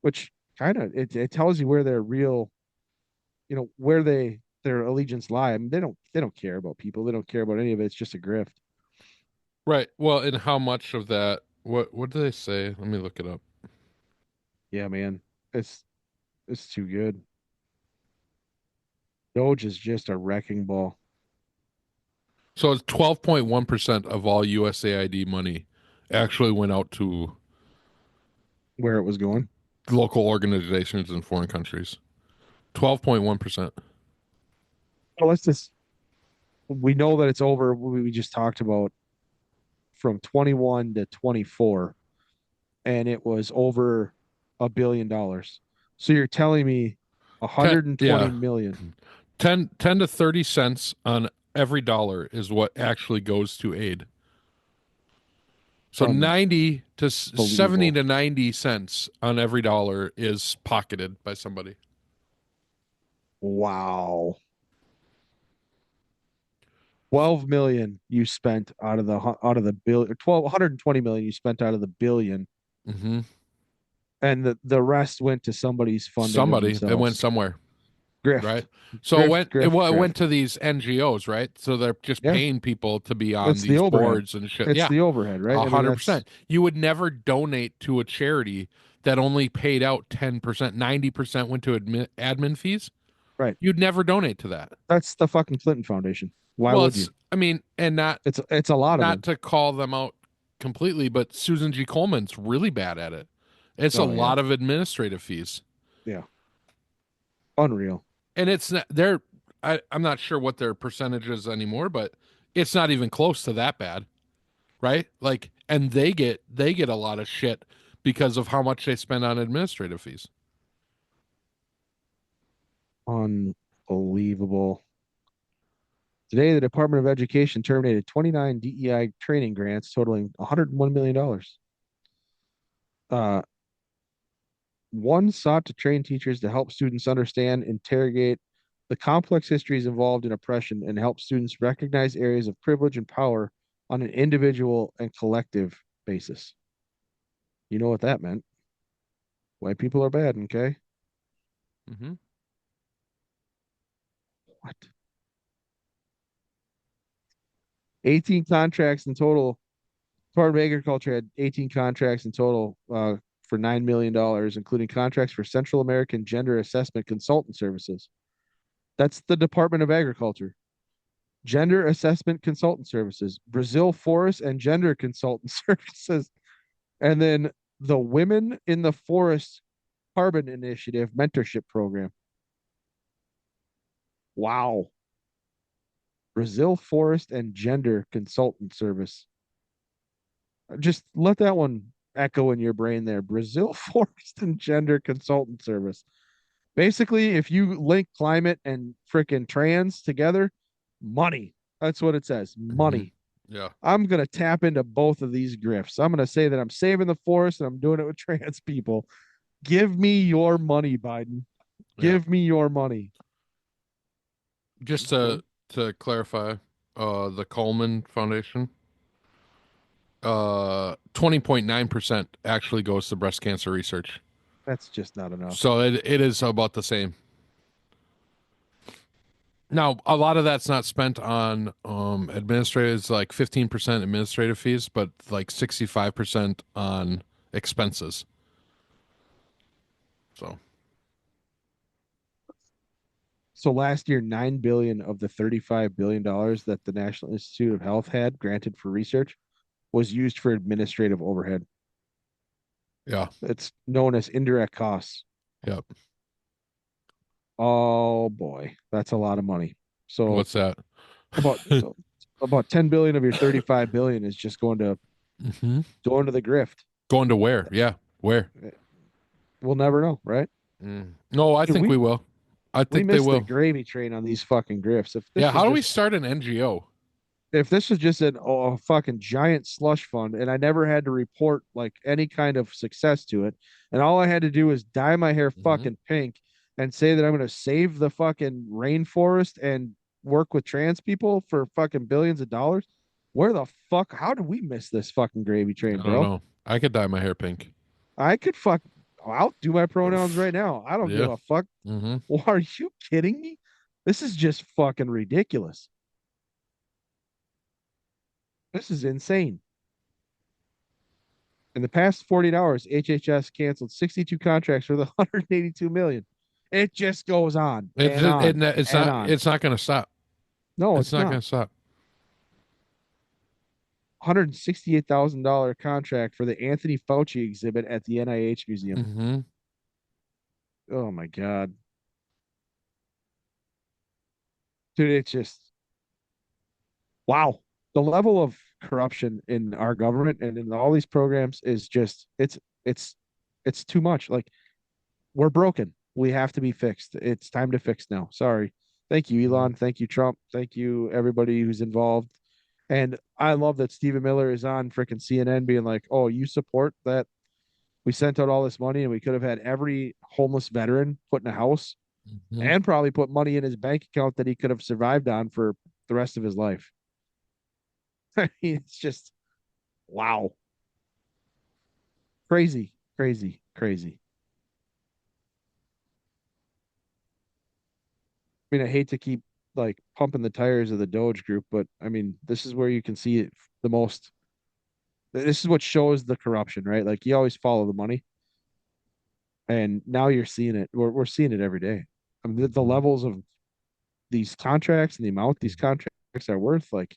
which kind of it tells you where their real, where their allegiance lie. I mean, they don't care about people. They don't care about any of it. It's just a grift. Right. Well, and how much of that? What do they say? Let me look it up. Yeah, man. It's it's too good. Doge is just a wrecking ball. So it's 12.1% of all USAID money actually went out to Where it was going. local organizations in foreign countries. 12.1%. Well, let's just we know that it's over. We just talked about from 21 to 24, and it was over $1 billion. So you're telling me 10, 120 yeah. million. 10 to 30 cents on every dollar is what actually goes to aid. So 90 to 70 Unbelievable. to 90 cents on every dollar is pocketed by somebody. Wow. 12 million you spent out of the bill, 120 million you spent out of the billion, Hmm. and the rest went to somebody's funding of Somebody, it went themselves. somewhere, right? Grift, So it grift, went it, grift, well, it went grift. to these NGOs, right? So they're just Yeah, paying people to be on it's the these overhead. boards and shit. It's Yeah, the overhead, right? I mean, that's 100%. You would never donate to a charity that only paid out 10%, 90% went to admin fees. right. You'd never donate to that. That's the fucking Clinton Foundation. Why Well, would it's you? I mean, and It's a lot of not them. to call them out completely, but Susan G. Coleman's really bad at it. It's a Oh yeah, lot of administrative fees. yeah, unreal. And it's not they're I'm not sure what their percentage is anymore, but it's not even close to that bad, right? Like, and they get a lot of shit because of how much they spend on administrative fees. Unbelievable. Today, the Department of Education terminated 29 DEI training grants totaling $101 million. Uh, One sought to train teachers to help students understand, interrogate the complex histories involved in oppression, and help students recognize areas of privilege and power on an individual and collective basis. You know what that meant? White people are bad, okay? Hmm. What? 18 contracts in total. Department of Agriculture had 18 contracts in total for $9 million, including contracts for Central American Gender Assessment Consultant Services. That's the Department of Agriculture. Gender Assessment Consultant Services, Brazil Forest and Gender Consultant Services, and then the Women in the Forest Carbon Initiative Mentorship Program. Wow. Brazil Forest and Gender Consultant Service. Just let that one echo in your brain there. Brazil Forest and Gender Consultant Service. Basically, if you link climate and freaking trans together, money. That's what it says. Hmm. Money. Yeah. I'm going to tap into both of these grifts. I'm going to say that I'm saving the forest and I'm doing it with trans people. Give me your money, Biden. Yeah. Give me your money. Just Go. to clarify, the Coleman Foundation, 20.9% actually goes to breast cancer research. That's just not enough. So it is about the same. Now, a lot of that's not spent on administrative, it's like 15% administrative fees, but like 65% on expenses. So, So last year, 9 billion of the $35 billion that the National Institute of Health had granted for research was used for administrative overhead. yeah. It's known as indirect costs. Yep. Oh boy, that's a lot of money. So What's that? about so about 10 billion of your 35 billion is just Hmm. going to the grift. Going to where? Yeah. Where? We'll never know, right? No, I Dude, think we will. I we think they missed the will. gravy train on these fucking grifts. Yeah. How do we start an NGO? If this was just a fucking giant slush fund and I never had to report like any kind of success to it, and all I had to do was dye my hair Hmm. fucking pink and say that I'm going to save the fucking rainforest and work with trans people for fucking billions of dollars, where the fuck, how did we miss this fucking gravy train, I don't bro? know. I could dye my hair pink. I could I'll do my pronouns right now. I don't give Yeah. a fuck. Hmm. Well, are you kidding me? This is just fucking ridiculous. This is insane. In the past 48 hours, HHS canceled 62 contracts for the 182 million. It just goes on and on and on. It's not going to stop. No, It's it's not not. going to stop. $168,000 contract for the Anthony Fauci exhibit at the NIH museum. Hmm. Oh my god. Dude, it's just wow. The level of corruption in our government and in all these programs is just it's it's too much. Like we're broken. We have to be fixed. It's time to fix now. Sorry. Thank you, Hmm. Elon. Thank you, Trump. Thank you, everybody who's involved. And I love that Stephen Miller is on freaking CNN being like, oh, you support that? We sent out all this money and we could have had every homeless veteran put in a house Hmm. and probably put money in his bank account that he could have survived on for the rest of his life. I mean, it's just wow. Crazy, crazy, crazy. I mean, I hate to keep like pumping the tires of the Doge group, but I mean, this is where you can see it the most. This is what shows the corruption, right? Like you always follow the money, and now you're seeing it. We're seeing it every day. I mean, the Hmm. levels of these contracts and the amount these contracts are worth, like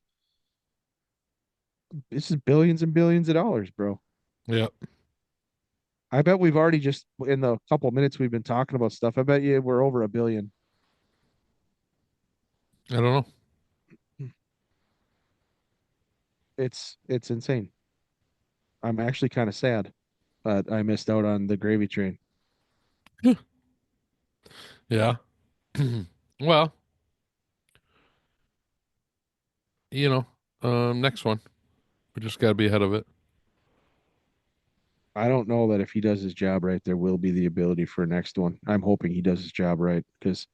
this is billions and billions of dollars, bro. Yeah. I bet we've already just in the couple minutes we've been talking about stuff. I bet you we're over a billion. I don't know. It's insane. I'm actually kind of sad that I missed out on the gravy train. Yeah. Well, you know, next one. We just got to be ahead of it. I don't know that if he does his job right, there will be the ability for a next one. I'm hoping he does his job right because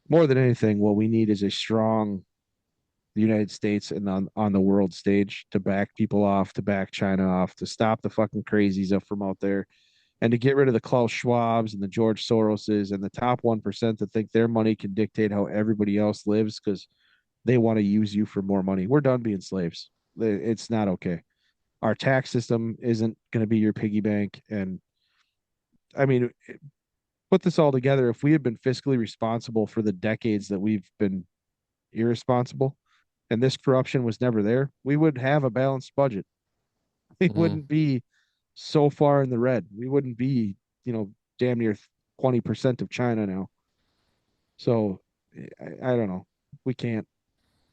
more than anything, what we need is a strong United States and on the world stage to back people off, to back China off, to stop the fucking crazies up from out there, and to get rid of the Klaus Schwabs and the George Soroses and the top 1% that think their money can dictate how everybody else lives because they want to use you for more money. We're done being slaves. It's not okay. Our tax system isn't going to be your piggy bank. And I mean, put this all together. If we had been fiscally responsible for the decades that we've been irresponsible and this corruption was never there, we would have a balanced budget. We Mm, wouldn't be so far in the red. We wouldn't be, you know, damn near 20% of China now. So I don't know. We can't.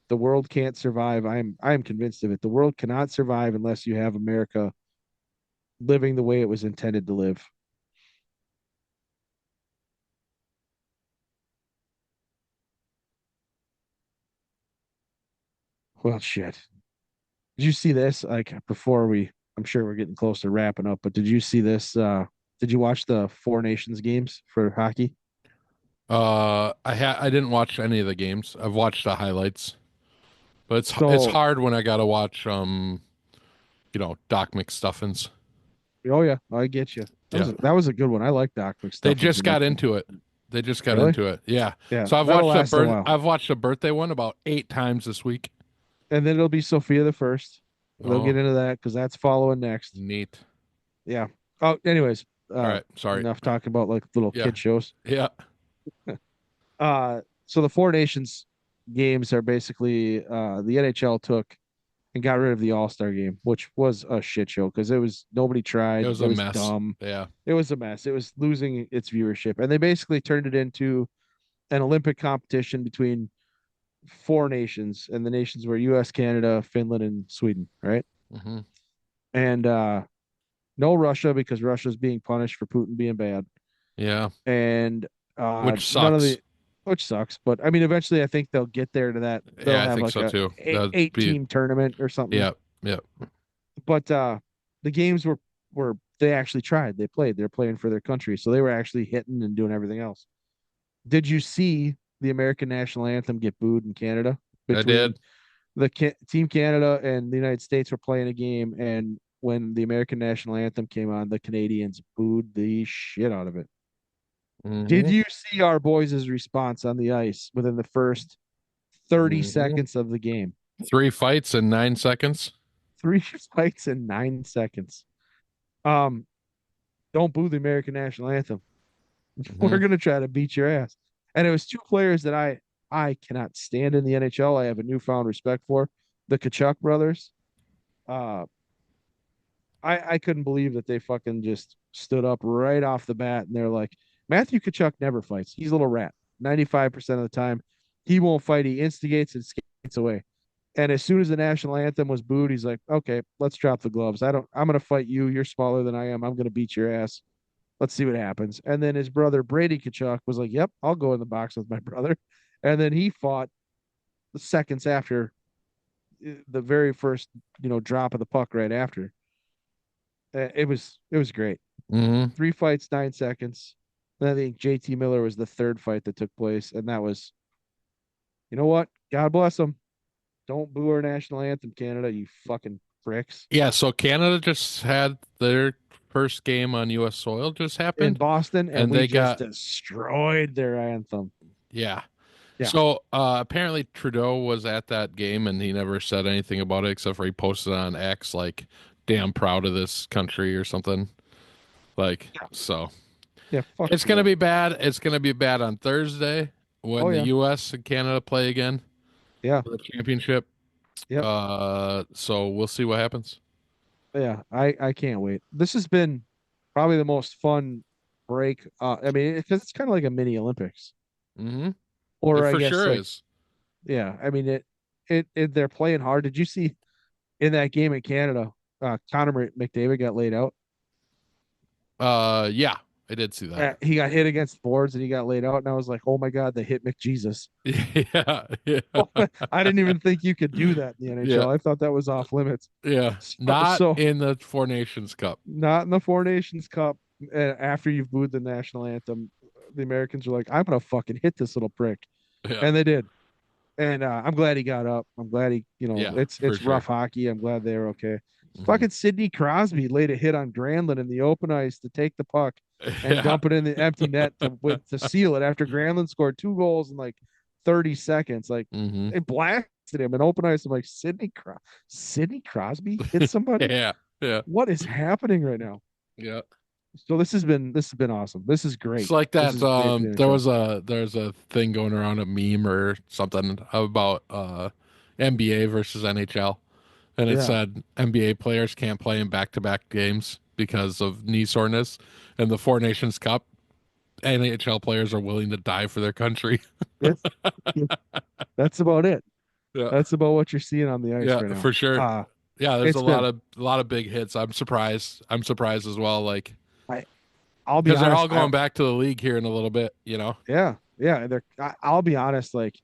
The world can't survive. I am convinced of it. The world cannot survive unless you have America living the way it was intended to live. Well, shit. Did you see this? Like before we, I'm sure we're getting close to wrapping up, but did you see this? Did you watch the Four Nations games for hockey? I didn't watch any of the games. I've watched the highlights, but it's So, hard when I gotta watch Doc McStuffins. oh yeah, I get you. Yeah. That was a good one. I like Doc They McStuffins just in that got game. into it. They just got Really? into it. Yeah. Yeah, So that'll last a while. I've watched a birthday one about 8 times this week. And then it'll be Sophia the First. They'll Oh, get into that because that's following next. neat. Yeah. Oh, anyways, All right. Sorry. enough talking about like little Yeah. kid shows. Yeah. So the Four Nations games are basically the NHL took and got rid of the All-Star game, which was a shit show because it was nobody It tried. was It a was mess. dumb. Yeah. It was a mess. It was losing its viewership. And they basically turned it into an Olympic competition between four nations, and the nations were US, Canada, Finland, and Sweden, right? Hmm. And no Russia because Russia's being punished for Putin being bad. Yeah. And Which none of sucks. the which sucks, but I mean eventually I think they'll get there to that. They'll Yeah, I have think like so a too. That'd eight be, team tournament or something. yeah. Yeah. But the games were they actually tried. They played. They're playing for their country. So they were actually hitting and doing everything else. Did you see the American national anthem get booed in Canada I did. between Team Canada and the United States were playing a game, and when the American national anthem came on, the Canadians booed the shit out of it. Did Hmm. you see our boys' response on the ice within the first 30 Hmm. seconds of the game? 3 fights in 9 seconds. Three fights in 9 seconds. Um, don't boo the American national anthem. Hmm. We're gonna try to beat your ass. And it was two players that I cannot stand in the NHL. I have a newfound respect for the Kachuk brothers. Uh, I couldn't believe that they fucking just stood up right off the bat and they're like, Matthew Kachuk never fights. He's a little rat. 95% of the time, he won't fight. He instigates and skates away. And as soon as the national anthem was booed, he's like, okay, let's drop the gloves. I'm gonna fight you. You're smaller than I am. I'm gonna beat your ass. Let's see what happens. And then his brother Brady Kachuk was like, yep, I'll go in the box with my brother. And then he fought the seconds after the very first, drop of the puck right after. It was great. Hmm. Three fights, 9 seconds. And I think JT Miller was the third fight that took place. And that was, you know what? God bless them. Don't boo our national anthem, Canada, you fucking pricks. Yeah, so Canada just had their first game on US soil just In happened Boston, and and we they just got destroyed their anthem. yeah. Yeah. So apparently Trudeau was at that game and he never said anything about it except for he posted on X like damn proud of this country or something. Like Yeah. so Yeah. Fuck it's gonna Trudeau. be bad. It's gonna be bad on Thursday when Oh, the yeah. US and Canada play again Yeah. for the championship. Yep. So we'll see what happens. Yeah. I can't wait. This has been probably the most fun break. I mean, because it's kind of like a mini Olympics, Hmm. or It I for guess sure like, is. yeah. I mean, they're playing hard. Did you see in that game in Canada, Connor McDavid got laid out. Yeah, I did see that. He got hit against boards and he got laid out, and I was like, "Oh my god, they hit McJesus." Yeah, yeah, I didn't even think you could do that in the yeah, NHL. I thought that was off limits. yeah. So, Not so in the Four Nations Cup. not in the Four Nations Cup. After you've booed the national anthem, the Americans are like, "I'm gonna fucking hit this little prick," Yeah, and they did. And I'm glad he got up. I'm glad yeah, for it's sure. rough hockey. I'm glad they're okay. Hmm. Fucking Sidney Crosby laid a hit on Granlund in the open ice to take the puck and Yeah. dump it in the empty net to seal it after Granlund scored 2 goals in like 30 seconds. Like Hmm. it blasted him in open ice. I'm like, Sidney Crosby hit somebody? Yeah, yeah, What is happening right now? yeah. So this has been awesome. This is It's great. like This that. is great for the NHL. There's a thing going around a meme or something about NBA versus NHL, and it Yeah. said NBA players can't play in back-to-back games because of knee soreness, and the Four Nations Cup NHL players are willing to die for their country. Yes. That's about it. Yeah, That's about what you're seeing on the ice yeah, right now. for sure. Yeah, there's It's been a lot of big hits. I'm surprised. I'm surprised as well, like I I'll be because they're honest. all going back to the league here in a little bit. You know. Yeah, yeah. I'll be honest. Like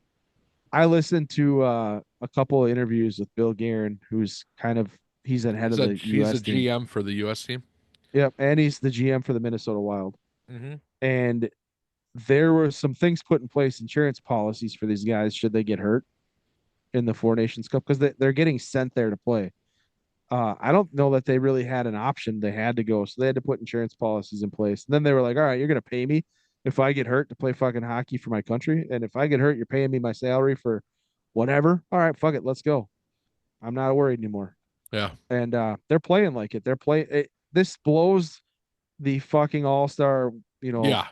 I listened to a couple of interviews with Bill Guerin, who's kind of he's the head of the He's a U.S. team. GM for the US team. Yep, and he's the GM for the Minnesota Wild. Mm-hmm. And there were some things put in place, insurance policies for these guys should they get hurt in the Four Nations Cup because they're getting sent there to play. I don't know that they really had an option. They had to go, so they had to put insurance policies in place. And then they were like, "All right, you're gonna pay me if I get hurt to play fucking hockey for my country, and if I get hurt, you're paying me my salary for whatever. All right, fuck it, let's go. I'm not worried anymore." Yeah. And they're playing like it. They're playing. This blows the fucking All Star, Yeah.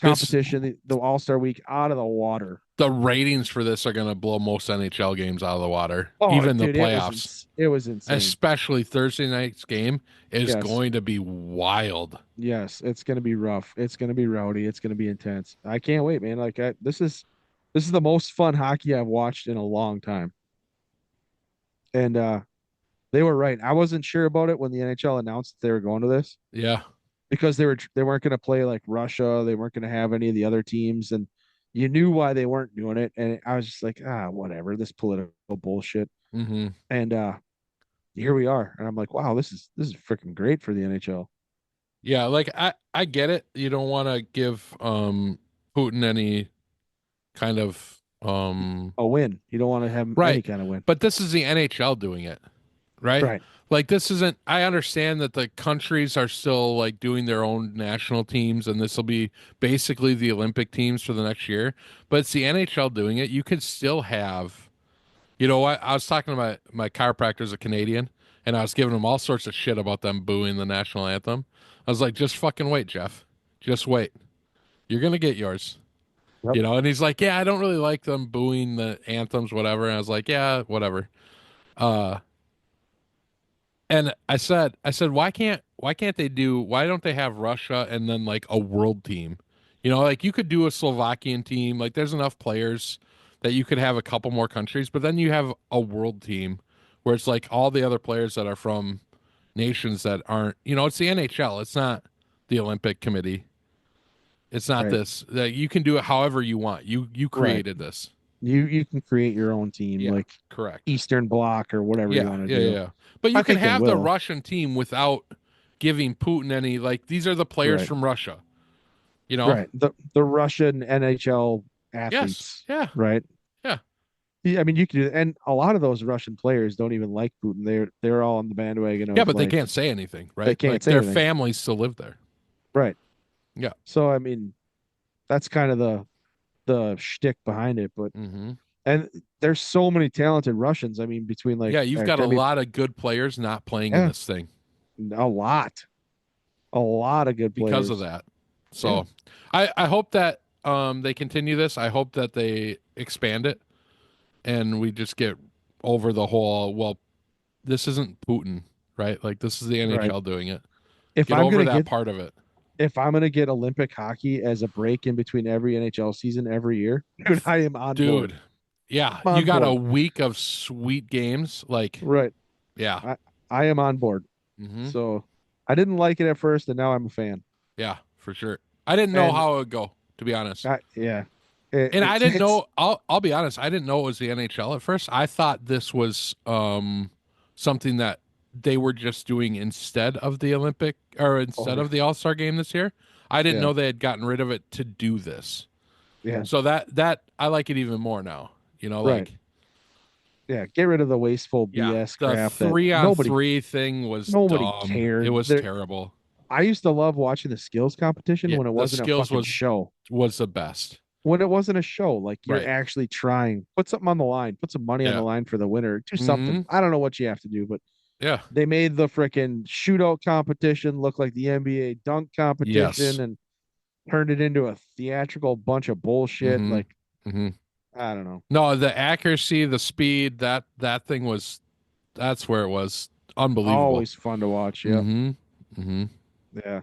This competition, the All Star week out of the water. the ratings for this are going to blow most NHL games out of the water, Oh, even the dude, playoffs. it was insane. Especially Thursday night's game is Yes, going to be wild. yes, it's gonna be rough. It's gonna be rowdy. It's gonna be intense. I can't wait, man. Like this is the most fun hockey I've watched in a long time. And they were right. I wasn't sure about it when the NHL announced they were going to this Yeah. because they weren't going to play like Russia. They weren't going to have any of the other teams, and you knew why they weren't doing it. And I was just like, whatever, this political bullshit. Hmm. And here we are, and I'm like, wow, this is freaking great for the NHL. Yeah, like I get it. You don't want to give Putin any kind of A win. You don't want to have any right. kind of win. But this is the NHL doing it, right? Right. Like this isn't I understand that the countries are still like doing their own national teams and this will be basically the Olympic teams for the next year, but it's the NHL doing it. You could still have you know what? I was talking to my chiropractor's a Canadian and I was giving him all sorts of shit about them booing the national anthem. I was like, just fucking wait, Jeff. Just wait. You're gonna get yours. Yep. You know, and he's like, yeah, I don't really like them booing the anthems, whatever. And I was like, yeah, whatever. Uh, and I said, why don't they have Russia and then like a world team? You know, like you could do a Slovakian team. Like there's enough players that you could have a couple more countries, but then you have a world team where it's like all the other players that are from nations that aren't, you know, it's the NHL. It's not the Olympic Committee. It's not Right. this. That you can do it however you want. You Right. created this. You can create your own team, Yeah, like correct. Eastern Bloc or whatever you Yeah, want to yeah, yeah, do. yeah. But you I can think they have the will. Russian team without giving Putin any like these are the players Right. from Russia, you know? Right. The Russian NHL Yes. athletes, Yeah. right? Yeah. Yeah, I mean, you can do, and a lot of those Russian players don't even like Putin. They're all on the bandwagon Yeah, of but they like can't say anything, they right? can't Like say their anything. families still live there. Right. Yeah. So I mean, that's kind of the shtick behind it. But Hmm. and there's so many talented Russians. I mean, between like Yeah, you've got a I mean, lot of good players not playing in yeah, this thing a lot of good because of players. that. Yeah. So I hope that they continue this. I hope that they expand it and we just get over the whole well, this isn't Putin, right? Like this is the Right. NHL doing it. If Get I'm over gonna that get part of it. if I'm gonna get Olympic hockey as a break in between every NHL season every year, dude, I am on board. Dude. Yeah, I'm you on got a board. week of sweet games. Like, Right. yeah. I I am on board. Hmm. So I didn't like it at first, and now I'm a fan. Yeah, for sure. I didn't know And how it would go, to be honest. yeah, And I didn't it's know I'll be honest, I didn't know it was the NHL at first. I thought this was something that they were just doing instead of the Olympic or oh instead yeah, of the All-Star game this year. I didn't yeah, know they had gotten rid of it to do this. yeah. So that I like it even more now. You know, Right. like Yeah, get rid of the wasteful yeah, BS the crap that three on nobody three thing was nobody dumb. It cared. was terrible. I used to love watching the skills competition Yeah, when it the wasn't a skills fucking show. was the best. When it wasn't a show, like you're Right. actually trying. Put something on the line. Put some money on the Yeah. line for the winner. Do Hmm. something. I don't know what you have to do, but Yeah. they made the freaking shootout competition look like the NBA dunk competition Yes. and turned it into a theatrical bunch of bullshit. Hmm. Like, Hmm. I don't know. No, the accuracy, the speed, that thing was that's where it was unbelievable. Always fun to watch. Yep. Hmm. Hmm. Yeah.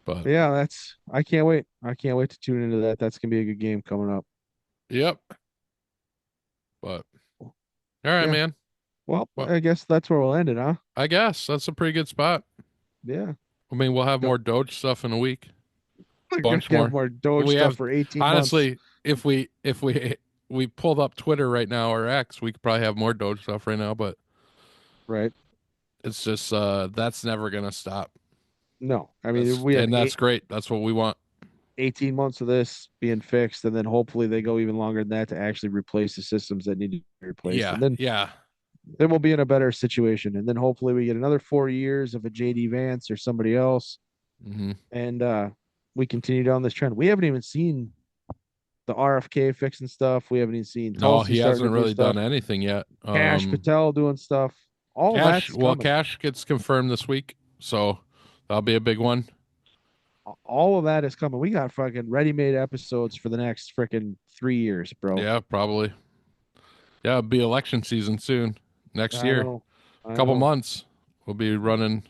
But Yeah, I can't wait. I can't wait to tune into that. That's gonna be a good game coming up. yep. But all right, Yeah. man. Well, Well, I guess that's where we'll end it, huh? I guess that's a pretty good spot. Yeah. I mean, we'll have Don't more Doge stuff in a week. we're gonna Bunch have more. more Doge We stuff have for 18 months. honestly, if we we pulled up Twitter right now or X, we could probably have more Doge stuff right now, but right? it's just that's never gonna stop. No, I mean That's we have and that's great. That's what we want. 18 months of this being fixed, and then hopefully they go even longer than that to actually replace the systems that need to be replaced, Yeah, and then yeah. we'll be in a better situation, and then hopefully we get another 4 years of a JD Vance or somebody else, Hmm. and we continue down this trend. We haven't even seen the RFK fixing stuff. We haven't even seen No, Tulsi he starting to hasn't do really stuff. done anything yet. Cash Patel doing stuff. All Cash, that's well, coming. Cash gets confirmed this week, so that'll be a big one. All of that is coming. We got fucking ready-made episodes for the next freaking 3 years, bro. Yeah, probably. Yeah, it'll be election season soon. Next I year, know. I couple know. months, we'll be running.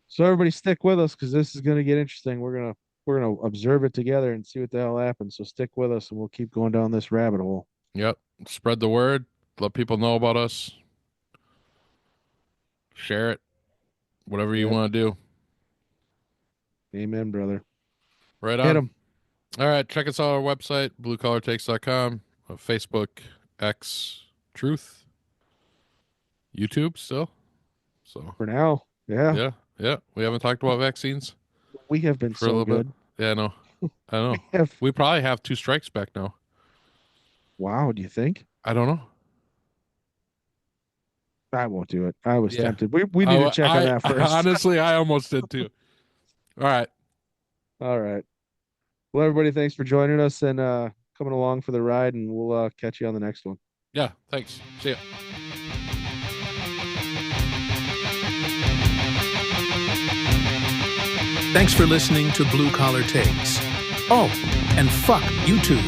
So everybody stick with us because this is gonna get interesting. We're gonna observe it together and see what the hell happens. So stick with us and we'll keep going down this rabbit hole. Yep, spread the word. Let people know about us. Share it. Whatever you Yep. want to do. Amen, brother. Right Hit on. him. All right, check us out on our website, bluecollartakes.com, Facebook, X, Truth, YouTube still. So, For now. Yeah. yeah, yeah. We haven't talked about vaccines We have been for a so little bit. good. Yeah, I know. I know. We have We probably have 2 strikes back now. wow, do you think? I don't know. I won't do it. I was Yeah. tempted. We need to check on that first. Honestly, I almost did too. All right. All right. Well, everybody, thanks for joining us and coming along for the ride, and we'll catch you on the next one. Yeah, thanks. See ya. Thanks for listening to Blue Collar Takes. Oh, and fuck YouTube.